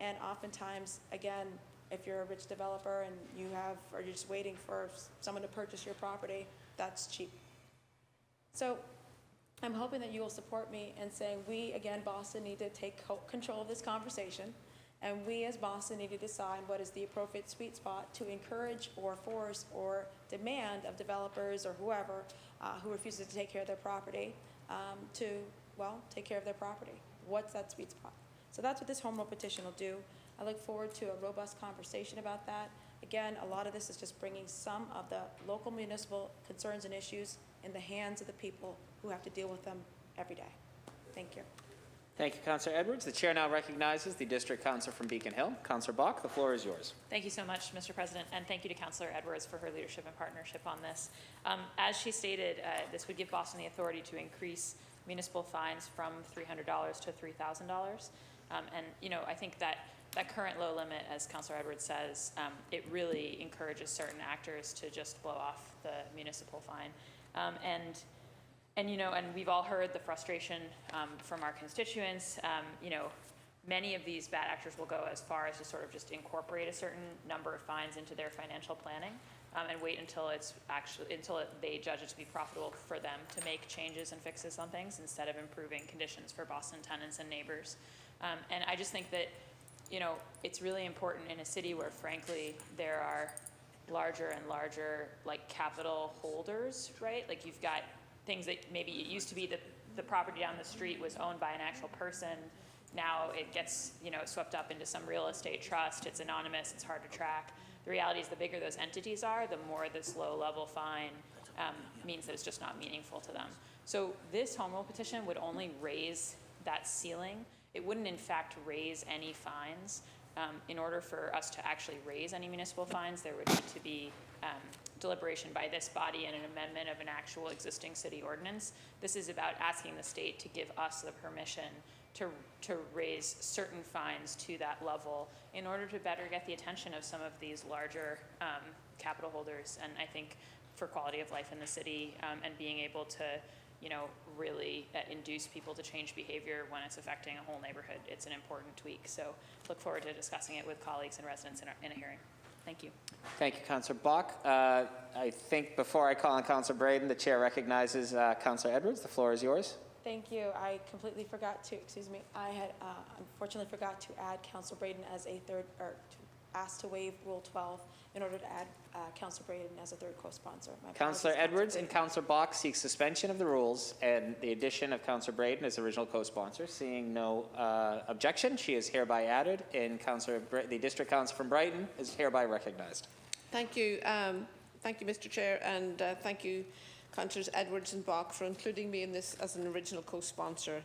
And oftentimes, again, if you're a rich developer and or you're just waiting for someone to purchase your property, that's cheap. So I'm hoping that you will support me in saying we, again, Boston, need to take control of this conversation. And we as Boston need to decide what is the appropriate sweet spot to encourage or force or demand of developers or whoever who refuses to take care of their property to take care of their property. What's that sweet spot? So that's what this home rule petition will do. I look forward to a robust conversation about that. Again, a lot of this is just bringing some of the local municipal concerns and issues in the hands of the people who have to deal with them every day. Thank you. Thank you, Councillor Edwards. The chair now recognizes the district councillor from Beacon Hill. Councillor Bok, the floor is yours. Thank you so much, Mr. President, and thank you to Councillor Edwards for her leadership and partnership on this. As she stated, this would give Boston the authority to increase municipal fines from $300 to $3,000. And, you know, I think that current low limit, as Councillor Edwards says, it really encourages certain actors to just blow off the municipal fine. And you know, and we've all heard the frustration from our constituents. You know, many of these bad actors will go as far as to sort of just incorporate a certain number of fines into their financial planning and wait until they judge it to be profitable for them to make changes and fixes on things instead of improving conditions for Boston tenants and neighbors. And I just think that, you know, it's really important in a city where, frankly, there are larger and larger, like, capital holders, right? Like, you've got things that maybe it used to be that the property down the street was owned by an actual person. Now it gets, you know, swept up into some real estate trust. It's anonymous. It's hard to track. The reality is the bigger those entities are, the more this low-level fine means that it's just not meaningful to them. So this home rule petition would only raise that ceiling. It wouldn't, in fact, raise any fines. In order for us to actually raise any municipal fines, there would need to be deliberation by this body and an amendment of an actual existing city ordinance. This is about asking the state to give us the permission to raise certain fines to that level in order to better get the attention of some of these larger capital holders. And I think for quality of life in the city and being able to, you know, really induce people to change behavior when it's affecting a whole neighborhood, it's an important tweak. So look forward to discussing it with colleagues and residents in a hearing. Thank you. Thank you, Councillor Bok. I think before I call on Councillor Breadon, the chair recognizes Councillor Edwards. The floor is yours. Thank you. I completely forgot to, I had unfortunately forgot to add Councillor Breadon as a third, or to ask to waive Rule 12 in order to add Councillor Breadon as a third co-sponsor. Councillor Edwards and Councillor Bok seek suspension of the rules and the addition of Councillor Breadon as original co-sponsor. Seeing no objection, she is hereby added, and the district councillor from Brighton is hereby recognized. Thank you. Thank you, Mr. Chair, and thank you, Councillors Edwards and Bok, for including me in this as an original co-sponsor.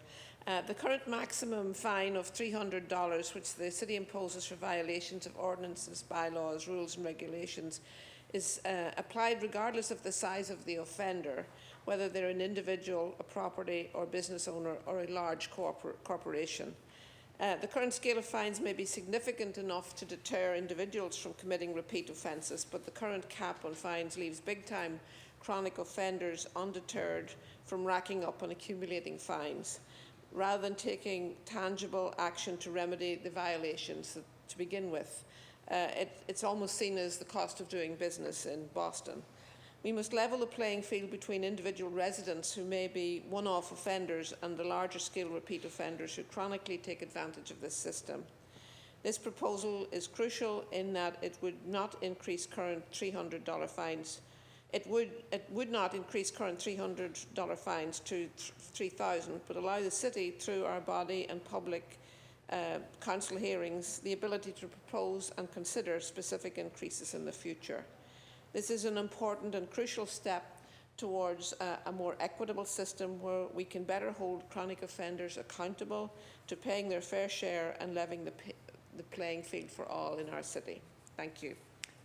The current maximum fine of $300, which the city imposes for violations of ordinances, bylaws, rules and regulations, is applied regardless of the size of the offender, whether they're an individual, a property or business owner, or a large corporation. The current scale of fines may be significant enough to deter individuals from committing repeat offences, but the current cap on fines leaves big-time chronic offenders undeterred from racking up and accumulating fines, rather than taking tangible action to remedy the violations to begin with. It's almost seen as the cost of doing business in Boston. We must level the playing field between individual residents who may be one-off offenders and the larger scale repeat offenders who chronically take advantage of this system. This proposal is crucial in that it would not increase current $300 fines. It would not increase current $300 fines to $3,000, but allow the city, through our body and public council hearings, the ability to propose and consider specific increases in the future. This is an important and crucial step towards a more equitable system where we can better hold chronic offenders accountable to paying their fair share and leveling the playing field for all in our city. Thank you.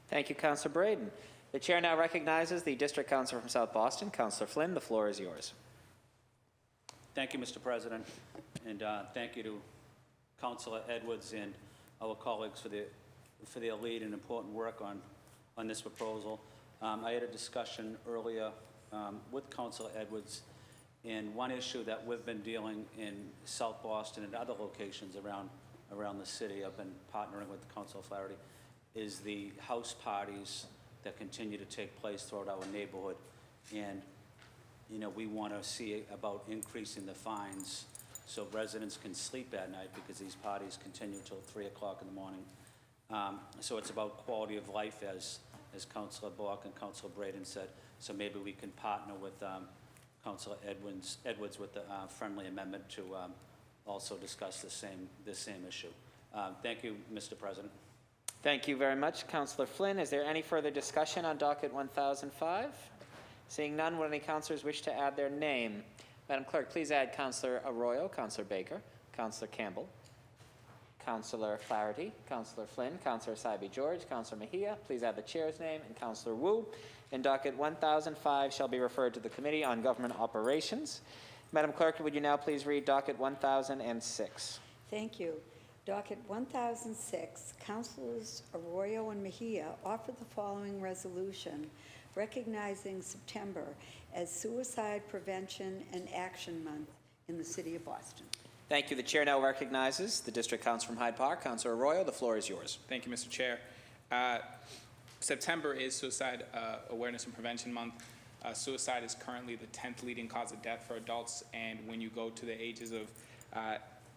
Thank you, Councillor Breadon. The chair now recognizes the district councillor from South Boston, Councillor Flynn. The floor is yours. Thank you, Mr. President, and thank you to Councillor Edwards and our colleagues for their lead and important work on this proposal. I had a discussion earlier with Councillor Edwards, and one issue that we've been dealing in South Boston and other locations around the city, I've been partnering with Councillor Flaherty, is the house parties that continue to take place throughout our neighborhood. And, you know, we want to see about increasing the fines so residents can sleep at night, because these parties continue till 3 o'clock in the morning. So it's about quality of life, as Councillor Bok and Councillor Breadon said. So maybe we can partner with Councillor Edwards with the friendly amendment to also discuss the same issue. Thank you, Mr. President. Thank you very much, Councillor Flynn. Is there any further discussion on docket 1005? Seeing none, would any councillors wish to add their name? Madam Clerk, please add Councillor Arroyo, Councillor Baker, Councillor Campbell, Councillor Flaherty, Councillor Flynn, Councillor Essaibi-George, Councillor Mejia. Please add the chair's name, and Councillor Wu. And docket 1005 shall be referred to the Committee on Government Operations. Madam Clerk, would you now please read docket 1006? Thank you. Docket 1006, Councilors Arroyo and Mejia offer the following resolution recognizing September as Suicide Prevention and Action Month in the City of Boston. Thank you. The chair now recognizes the District Council from Hyde Park. Councillor Arroyo, the floor is yours. Thank you, Mr. Chair. September is Suicide Awareness and Prevention Month. Suicide is currently the 10th leading cause of death for adults, and when you go to the ages of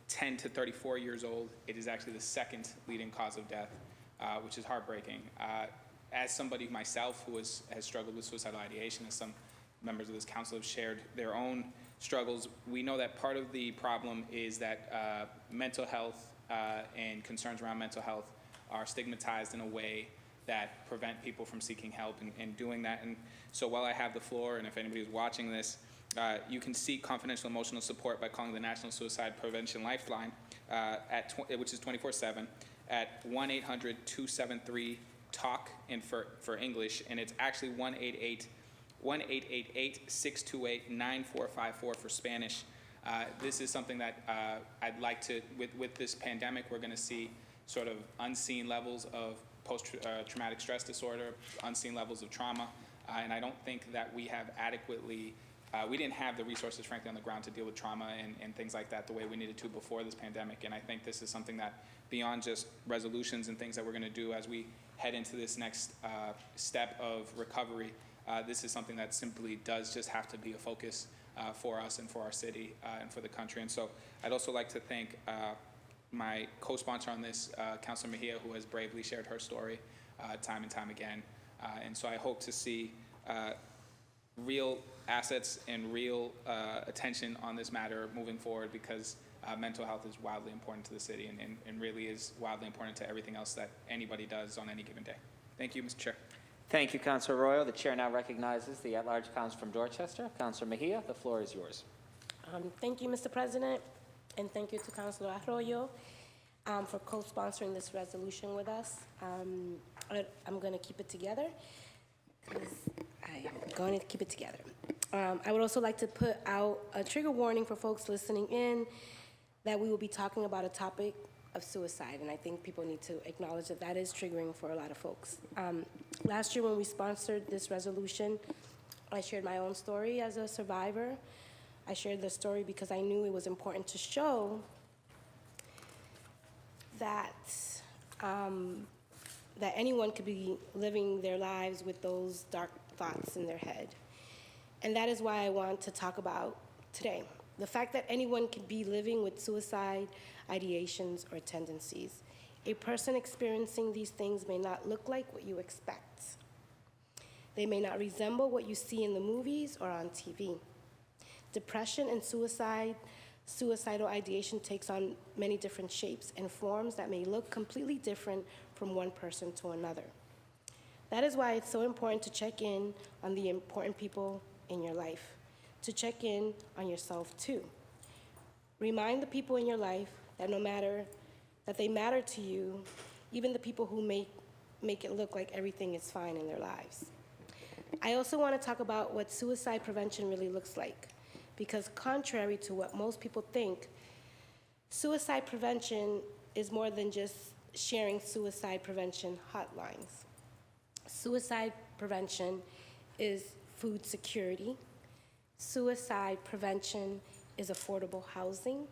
10 to 34 years old, it is actually the second leading cause of death, which is heartbreaking. As somebody myself who has struggled with suicidal ideation, as some members of this council have shared their own struggles, we know that part of the problem is that mental health and concerns around mental health are stigmatized in a way that prevent people from seeking help and doing that. And so while I have the floor, and if anybody is watching this, you can seek confidential emotional support by calling the National Suicide Prevention Lifeline, which is 24/7, at 1-800-273-TALK for English, and it's actually 1-888-628-9454 for Spanish. This is something that I'd like to, with this pandemic, we're going to see sort of unseen levels of post-traumatic stress disorder, unseen levels of trauma, and I don't think that we have adequately, we didn't have the resources, frankly, on the ground to deal with trauma and things like that the way we needed to before this pandemic, and I think this is something that beyond just resolutions and things that we're going to do as we head into this next step of recovery, this is something that simply does just have to be a focus for us and for our city and for the country. And so I'd also like to thank my co-sponsor on this, Councilor Mejia, who has bravely shared her story time and time again. And so I hope to see real assets and real attention on this matter moving forward, because mental health is wildly important to the city and really is wildly important to everything else that anybody does on any given day. Thank you, Mr. Chair. Thank you, Councillor Arroyo. The chair now recognizes the at-large council from Dorchester. Councillor Mejia, the floor is yours. Thank you, Mr. President, and thank you to Councilor Arroyo for co-sponsoring this resolution with us. I'm going to keep it together. I would also like to put out a trigger warning for folks listening in that we will be talking about a topic of suicide, and I think people need to acknowledge that that is triggering for a lot of folks. Last year when we sponsored this resolution, I shared my own story as a survivor. I shared the story because I knew it was important to show that that anyone could be living their lives with those dark thoughts in their head. And that is why I want to talk about today. The fact that anyone could be living with suicide ideations or tendencies. A person experiencing these things may not look like what you expect. They may not resemble what you see in the movies or on TV. Depression and suicidal ideation takes on many different shapes and forms that may look completely different from one person to another. That is why it's so important to check in on the important people in your life, to check in on yourself too. Remind the people in your life that that they matter to you, even the people who make it look like everything is fine in their lives. I also want to talk about what suicide prevention really looks like, because contrary to what most people think, suicide prevention is more than just sharing suicide prevention hotlines. Suicide prevention is food security. Suicide prevention is affordable housing.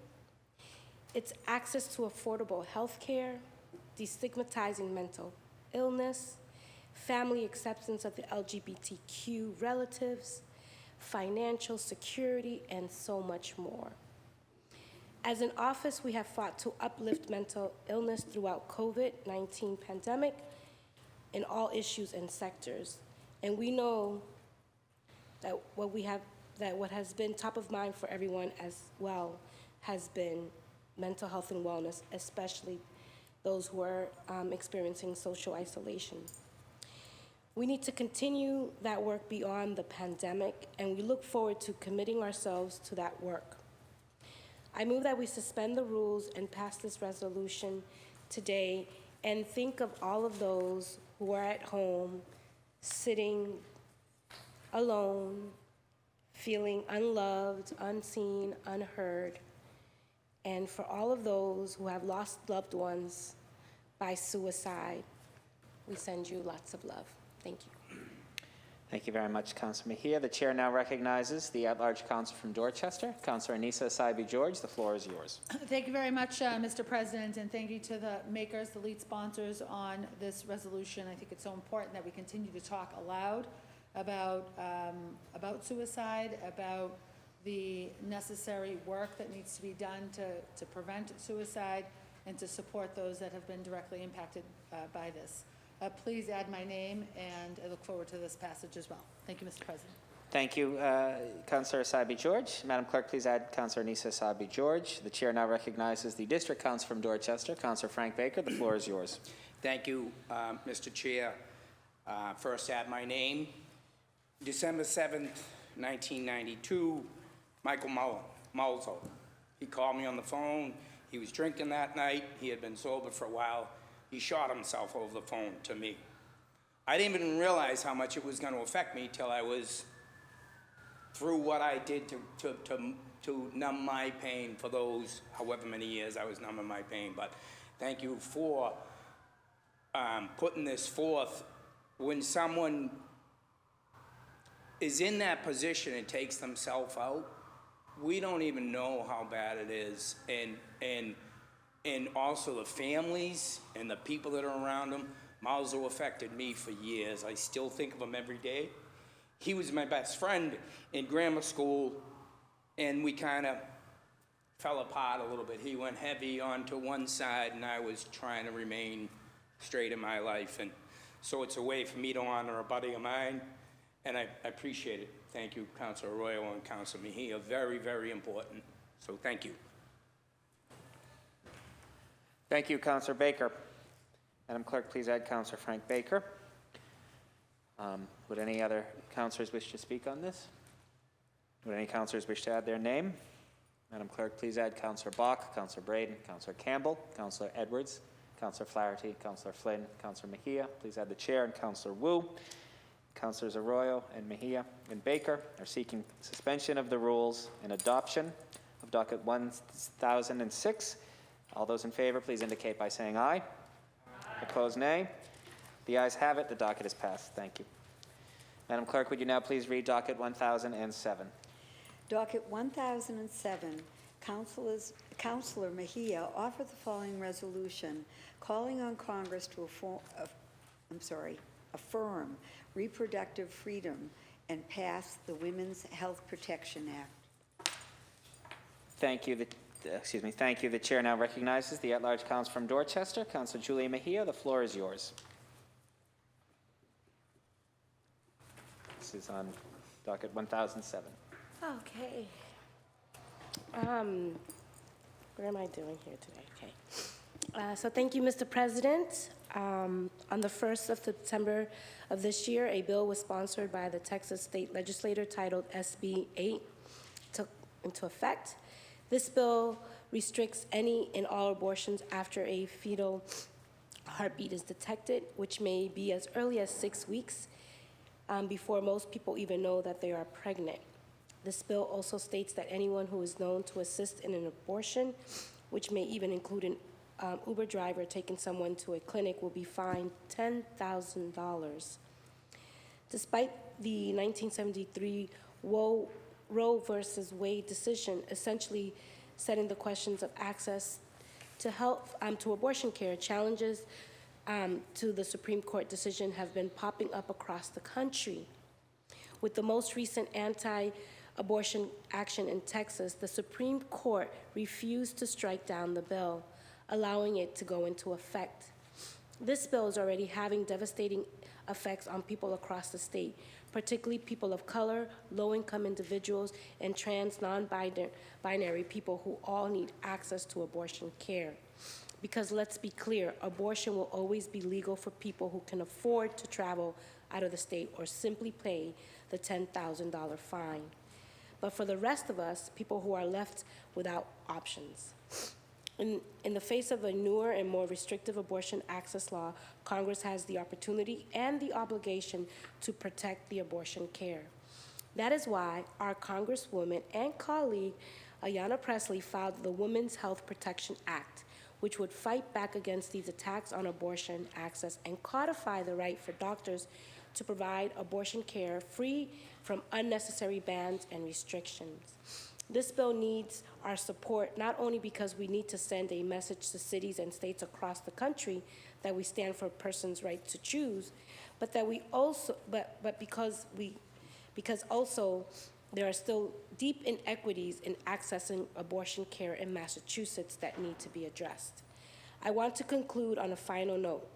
It's access to affordable health care, destigmatizing mental illness, family acceptance of the LGBTQ relatives, financial security, and so much more. As an office, we have fought to uplift mental illness throughout COVID-19 pandemic in all issues and sectors. And we know that what has been top of mind for everyone as well has been mental health and wellness, especially those who are experiencing social isolation. We need to continue that work beyond the pandemic, and we look forward to committing ourselves to that work. I move that we suspend the rules and pass this resolution today and think of all of those who are at home, sitting alone, feeling unloved, unseen, unheard, and for all of those who have lost loved ones by suicide. We send you lots of love. Thank you. Thank you very much, Councilor Mejia. The chair now recognizes the at-large council from Dorchester, Councilor Annissa Essaibi-George. The floor is yours. Thank you very much, Mr. President, and thank you to the makers, the lead sponsors on this resolution. I think it's so important that we continue to talk aloud about suicide, about the necessary work that needs to be done to prevent suicide and to support those that have been directly impacted by this. Please add my name, and I look forward to this passage as well. Thank you, Mr. President. Thank you, Councilor Essaibi-George. Madam Clerk, please add Councilor Annissa Essaibi-George. The chair now recognizes the district council from Dorchester, Councilor Frank Baker. The floor is yours. Thank you, Mr. Chair. First, add my name. December 7th, 1992, Michael Malzo. He called me on the phone. He was drinking that night. He had been sober for a while. He shot himself over the phone to me. I didn't even realize how much it was going to affect me till I was through what I did to numb my pain for those however many years I was numbing my pain. But thank you for putting this forth. When someone is in that position and takes themselves out, we don't even know how bad it is. And also the families and the people that are around them. Malzo affected me for years. I still think of him every day. He was my best friend in grammar school, and we kind of fell apart a little bit. He went heavy onto one side, and I was trying to remain straight in my life. And so it's a way for me to honor a buddy of mine, and I appreciate it. Thank you, Councilor Arroyo and Councilor Mejia. Very, very important. So thank you. Thank you, Councilor Baker. Madam Clerk, please add Councilor Frank Baker. Would any other councilors wish to speak on this? Would any councilors wish to add their name? Madam Clerk, please add Councilor Bok, Councilor Breadon, Councilor Campbell, Councilor Edwards, Councilor Flaherty, Councilor Flynn, Councilor Mejia. Please add the chair and Councilor Wu. Councilors Arroyo and Mejia and Baker are seeking suspension of the rules and adoption of docket 1006. All those in favor, please indicate by saying aye. Opposed, nay. The ayes have it. The docket is passed. Thank you. Madam Clerk, would you now please read docket 1007? Docket 1007, Councilor Mejia offered the following resolution calling on Congress to affirm reproductive freedom and pass the Women's Health Protection Act. Thank you. Thank you. The chair now recognizes the at-large council from Dorchester, Councilor Julia Mejia. The floor is yours. This is on docket 1007. Okay. What am I doing here today? Okay. So thank you, Mr. President. On the 1st of September of this year, a bill was sponsored by the Texas State Legislature titled SB 8 took into effect. This bill restricts any and all abortions after a fetal heartbeat is detected, which may be as early as 6 weeks before most people even know that they are pregnant. This bill also states that anyone who is known to assist in an abortion, which may even include an Uber driver taking someone to a clinic, will be fined $10,000. Despite the 1973 Roe versus Wade decision essentially setting the questions of access to health, to abortion care, challenges to the Supreme Court decision have been popping up across the country. With the most recent anti-abortion action in Texas, the Supreme Court refused to strike down the bill, allowing it to go into effect. This bill is already having devastating effects on people across the state, particularly people of color, low-income individuals, and trans non-binary people who all need access to abortion care. Because let's be clear, abortion will always be legal for people who can afford to travel out of the state or simply pay the $10,000 fine. But for the rest of us, people who are left without options. In the face of a newer and more restrictive abortion access law, Congress has the opportunity and the obligation to protect the abortion care. That is why our Congresswoman and colleague, Ayanna Pressley, filed the Women's Health Protection Act, which would fight back against these attacks on abortion access and codify the right for doctors to provide abortion care free from unnecessary bans and restrictions. This bill needs our support not only because we need to send a message to cities and states across the country that we stand for a person's right to choose, but that we also, because also there are still deep inequities in accessing abortion care in Massachusetts that need to be addressed. I want to conclude on a final note.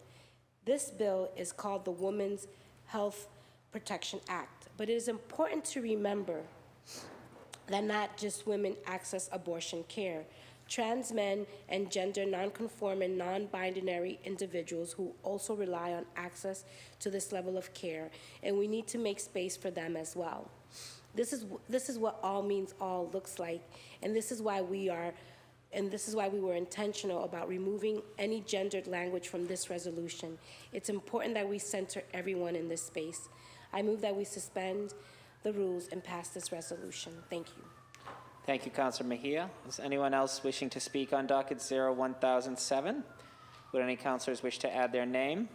This bill is called the Women's Health Protection Act, but it is important to remember that not just women access abortion care. Trans men and gender nonconforming, non-binary individuals who also rely on access to this level of care, and we need to make space for them as well. This is what all means all looks like, and this is why we were intentional about removing any gendered language from this resolution. It's important that we center everyone in this space. I move that we suspend the rules and pass this resolution. Thank you. Thank you, Councilor Mejia. Is anyone else wishing to speak on docket 01007? Would any councilors wish to add their name?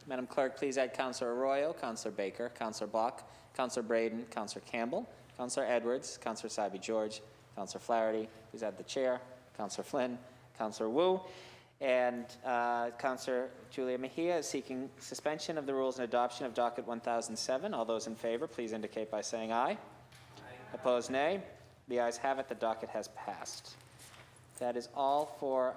Madam Clerk, please add Councilor Arroyo, Councilor Baker, Councilor Bok, Councilor Breadon, Councilor Campbell, Councilor Edwards, Councilor Essaibi-George, Councilor Flaherty, please add the chair, Councilor Flynn, Councilor Wu, and Councilor Julia Mejia is seeking suspension of the rules and adoption of docket 1007. All those in favor, please indicate by saying aye. Aye. Opposed, nay. The ayes have it. The docket has passed. That is all for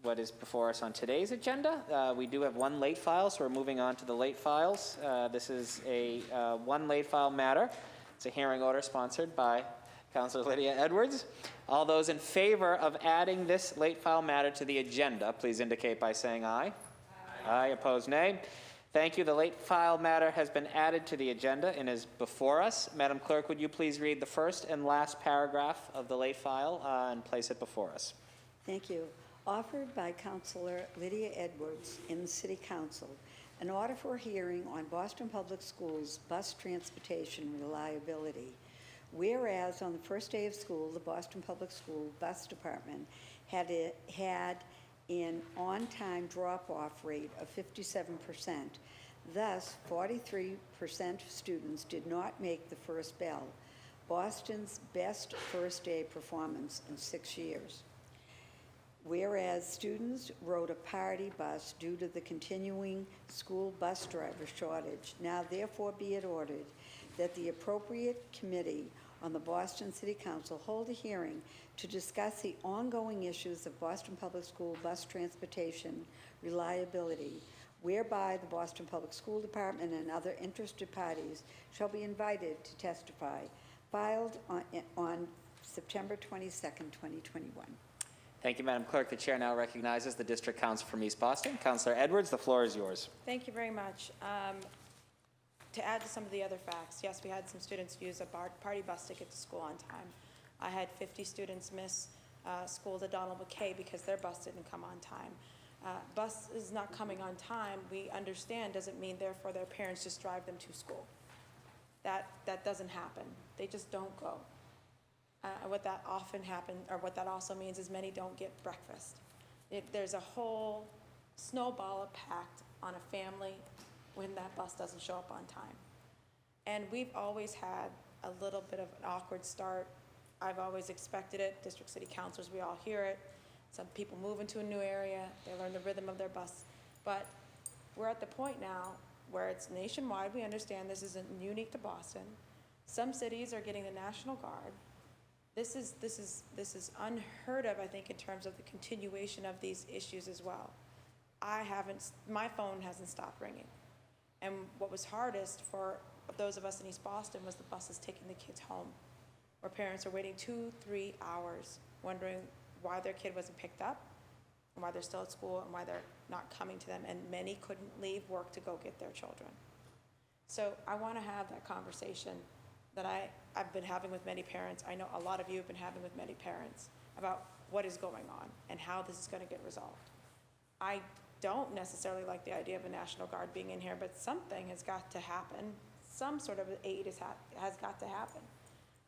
what is before us on today's agenda. We do have one late file, so we're moving on to the late files. This is a one late file matter. It's a hearing order sponsored by Councilor Lydia Edwards. All those in favor of adding this late file matter to the agenda, please indicate by saying aye. Aye. Aye. Opposed, nay. Thank you. The late file matter has been added to the agenda and is before us. Madam Clerk, would you please read the first and last paragraph of the late file and place it before us? Thank you. Offered by Councilor Lydia Edwards in the City Council, an order for a hearing on Boston Public Schools bus transportation reliability. Whereas on the first day of school, the Boston Public School Bus Department had an on-time drop-off rate of 57%. Thus, 43% of students did not make the first bell, Boston's best first-day performance in 6 years. Whereas students rode a party bus due to the continuing school bus driver shortage, now therefore be it ordered that the appropriate committee on the Boston City Council hold a hearing to discuss the ongoing issues of Boston Public School bus transportation reliability, whereby the Boston Public School Department and other interested parties shall be invited to testify, filed on September 22nd, 2021. Thank you, Madam Clerk. The chair now recognizes the District Council from East Boston. Councilor Edwards, the floor is yours. Thank you very much. To add to some of the other facts, yes, we had some students use a party bus to get to school on time. I had 50 students miss school to Donald McKay because their bus didn't come on time. Bus is not coming on time, we understand, doesn't mean therefore their parents just drive them to school. That doesn't happen. They just don't go. What that often happens, or what that also means is many don't get breakfast. There's a whole snowball effect on a family when that bus doesn't show up on time. And we've always had a little bit of an awkward start. I've always expected it. District City Councilors, we all hear it. Some people move into a new area, they learn the rhythm of their bus. But we're at the point now where it's nationwide. We understand this isn't unique to Boston. Some cities are getting the National Guard. This is unheard of, I think, in terms of the continuation of these issues as well. My phone hasn't stopped ringing. And what was hardest for those of us in East Boston was the buses taking the kids home, where parents are waiting 2-3 hours, wondering why their kid wasn't picked up, and why they're still at school, and why they're not coming to them, and many couldn't leave work to go get their children. So I want to have that conversation that I've been having with many parents. I know a lot of you have been having with many parents about what is going on and how this is going to get resolved. I don't necessarily like the idea of a National Guard being in here, but something has got to happen. Some sort of aid has got to happen,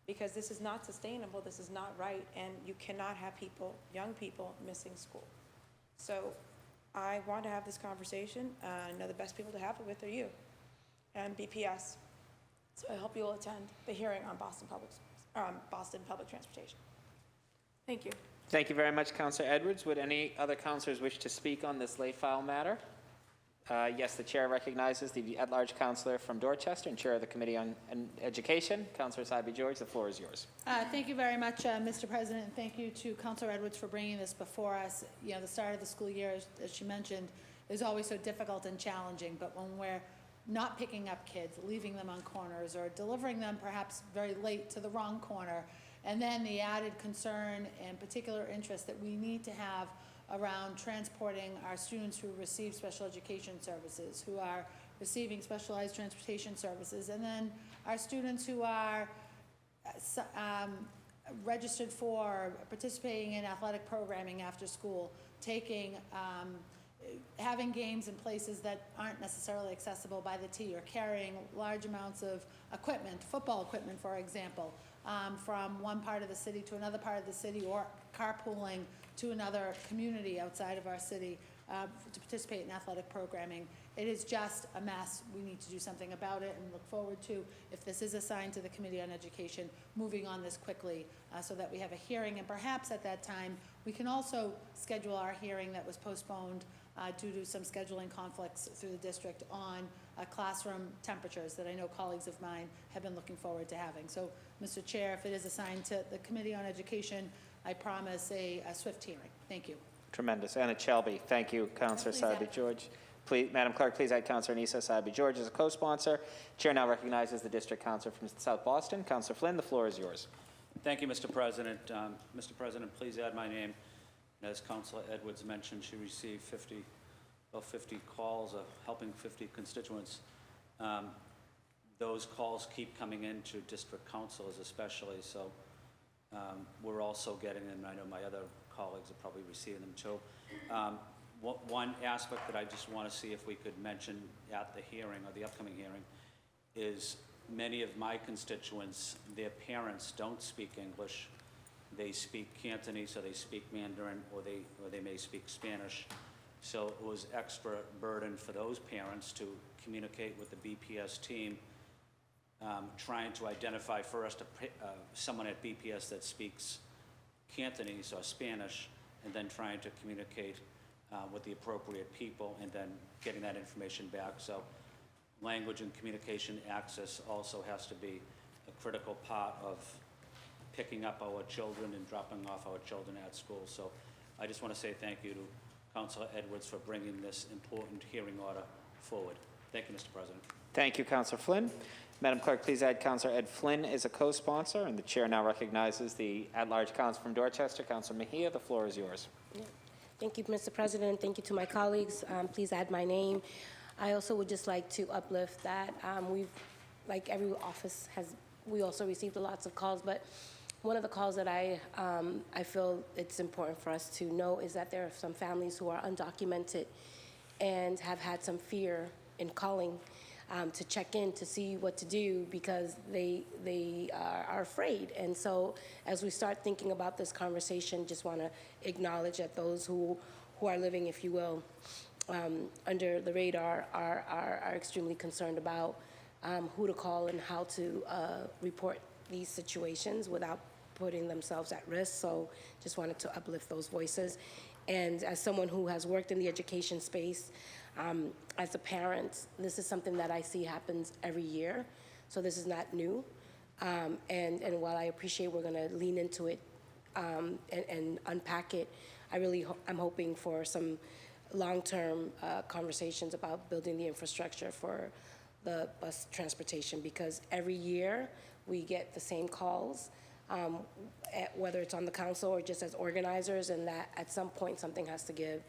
because this is not sustainable, this is not right, and you cannot have people, young people, missing school. So I want to have this conversation. I know the best people to have it with are you and BPS. So I hope you will attend the hearing on Boston Public Transportation. Thank you. Thank you very much, Councillor Edwards. Would any other councillors wish to speak on this late file matter? Yes, the chair recognizes the at-large councillor from Dorchester and chair of the Committee on Education, Councillor Essaibi-George. The floor is yours. Thank you very much, Mr. President, and thank you to Councilor Edwards for bringing this before us. You know, the start of the school year, as she mentioned, is always so difficult and challenging, but when we're not picking up kids, leaving them on corners, or delivering them perhaps very late to the wrong corner, and then the added concern and particular interest that we need to have around transporting our students who receive special education services, who are receiving specialized transportation services, and then our students who are registered for participating in athletic programming after school, having games in places that aren't necessarily accessible by the T, or carrying large amounts of equipment, football equipment, for example, from one part of the city to another part of the city, or carpooling to another community outside of our city to participate in athletic programming. It is just a mess. We need to do something about it, and look forward to, if this is assigned to the Committee on Education, moving on this quickly so that we have a hearing, and perhaps at that time we can also schedule our hearing that was postponed due to some scheduling conflicts through the district on classroom temperatures that I know colleagues of mine have been looking forward to having. So, Mr. Chair, if it is assigned to the Committee on Education, I promise a swift hearing. Thank you. Tremendous. And it shall be. Thank you, Councillor Essaibi-George. Please, Madam Clerk, please add Councillor Annissa Essaibi-George as a co-sponsor. Chair now recognizes the District Councillor from South Boston. Councillor Flynn, the floor is yours. Thank you, Mr. President. Mr. President, please add my name. As Councilor Edwards mentioned, she received about 50 calls, helping 50 constituents. Those calls keep coming in to district councilors especially, so we're also getting them. I know my other colleagues are probably receiving them too. One aspect that I just want to see if we could mention at the hearing, or the upcoming hearing, is many of my constituents, their parents don't speak English. They speak Cantonese, or they speak Mandarin, or they may speak Spanish. So it was extra burden for those parents to communicate with the BPS team, trying to identify first someone at BPS that speaks Cantonese or Spanish, and then trying to communicate with the appropriate people, and then getting that information back. So language and communication access also has to be a critical part of picking up our children and dropping off our children at school. So I just want to say thank you to Councilor Edwards for bringing this important hearing order forward. Thank you, Mr. President. Thank you, Councillor Flynn. Madam Clerk, please add Councillor Ed Flynn as a co-sponsor, and the chair now recognizes the at-large council from Dorchester, Councillor Mejia. The floor is yours. Thank you, Mr. President. Thank you to my colleagues. Please add my name. I also would just like to uplift that we've, like every office has, we also received lots of calls, but one of the calls that I feel it's important for us to know is that there are some families who are undocumented and have had some fear in calling to check in to see what to do, because they are afraid. And so as we start thinking about this conversation, just want to acknowledge that those who are living, if you will, under the radar are extremely concerned about who to call and how to report these situations without putting themselves at risk. So just wanted to uplift those voices. And as someone who has worked in the education space, as a parent, this is something that I see happens every year. So this is not new. And while I appreciate we're gonna lean into it and unpack it, I'm hoping for some long-term conversations about building the infrastructure for the bus transportation, because every year we get the same calls whether it's on the council or just as organizers, and that at some point something has to give,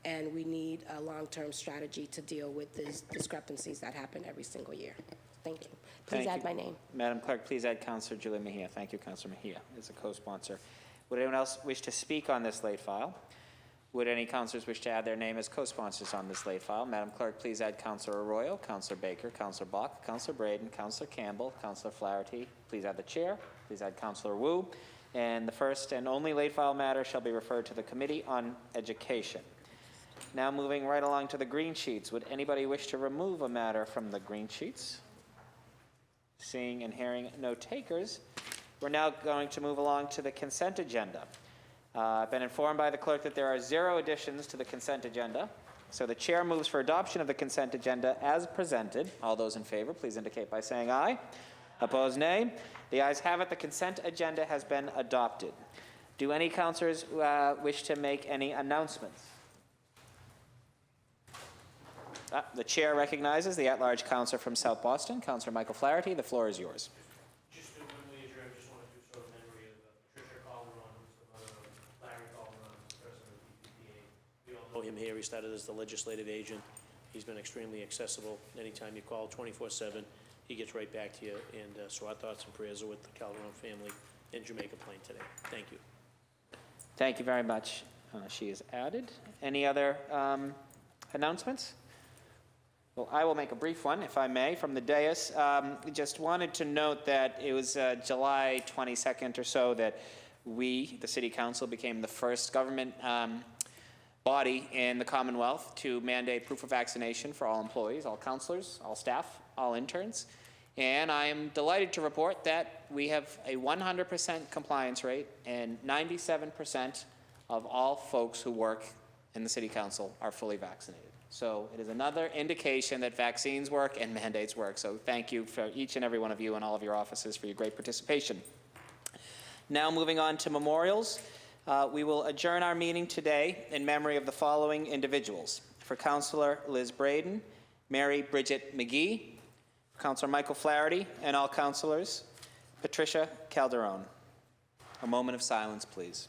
and we need a long-term strategy to deal with these discrepancies that happen every single year. Thank you. Please Thank add you. my name. Madam Clerk, please add Councillor Julie Mejia. Thank you, Councillor Mejia, as a co-sponsor. Would anyone else wish to speak on this late file? Would any councillors wish to add their name as co-sponsors on this late file? Madam Clerk, please add Councillor Arroyo, Councillor Baker, Councillor Bok, Councillor Breadon, Councillor Campbell, Councillor Flaherty. Please add the chair. Please add Councillor Wu. And the first and only late file matter shall be referred to the Committee on Education. Now moving right along to the green sheets. Would anybody wish to remove a matter from the green sheets? Seeing and hearing no takers, we're now going to move along to the consent agenda. I've been informed by the clerk that there are 0 additions to the consent agenda. So the chair moves for adoption of the consent agenda as presented. All those in favor, please indicate by saying aye. Opposed, nay. The ayes have it. The consent agenda has been adopted. Do any councillors wish to make any announcements? The chair recognizes the at-large councillor from South Boston, Councillor Michael Flaherty. The floor is yours. Just when we adjourn, just want to do sort of memory of Patricia Calderon, who's the mother of Larry Calderon, who's the president of the PPA. We all know him here. He started as the legislative agent. He's been extremely accessible. Anytime you call 24/7, he gets right back to you. And so our thoughts and prayers are with the Calderon family in Jamaica Plain today. Thank you. Thank you very much. She is added. Any other announcements? Well, I will make a brief one, if I may, from the dais. Just wanted to note that it was July 22nd or so that we, the City Council, became the first government body in the Commonwealth to mandate proof of vaccination for all employees, all councillors, all staff, all interns. And I am delighted to report that we have a 100% compliance rate, and 97% of all folks who work in the City Council are fully vaccinated. So it is another indication that vaccines work and mandates work. So thank you for each and every one of you and all of your offices for your great participation. Now moving on to memorials. We will adjourn our meeting today in memory of the following individuals. For Councillor Liz Breadon, Mary Bridget McGee, for Councillor Michael Flaherty, and all councillors, Patricia Calderon. A moment of silence, please.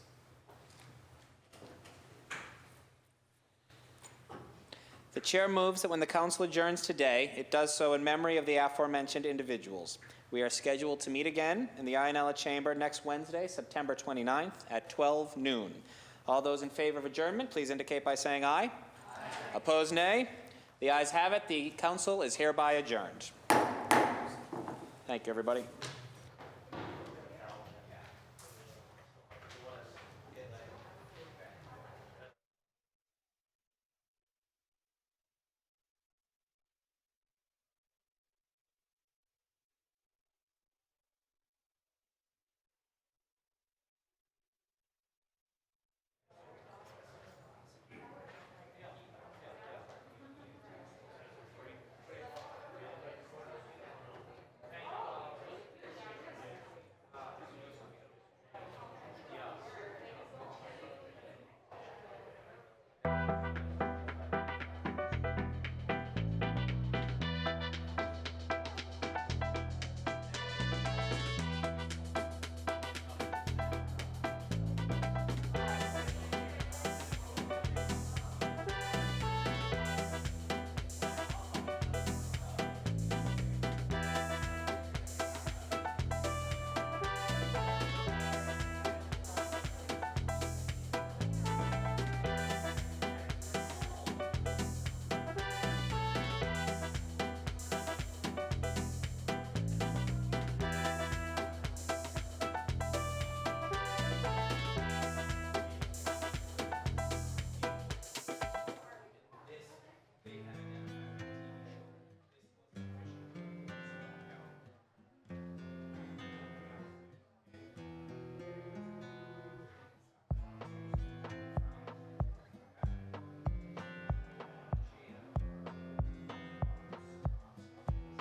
The chair moves that when the council adjourns today, it does so in memory of the aforementioned individuals. We are scheduled to meet again in the Ionella Chamber next Wednesday, September 29th at 12 noon. All those in favor of adjournment, please indicate by saying aye. Aye. Opposed, nay. The ayes have it. The council is hereby adjourned. Thank you, everybody.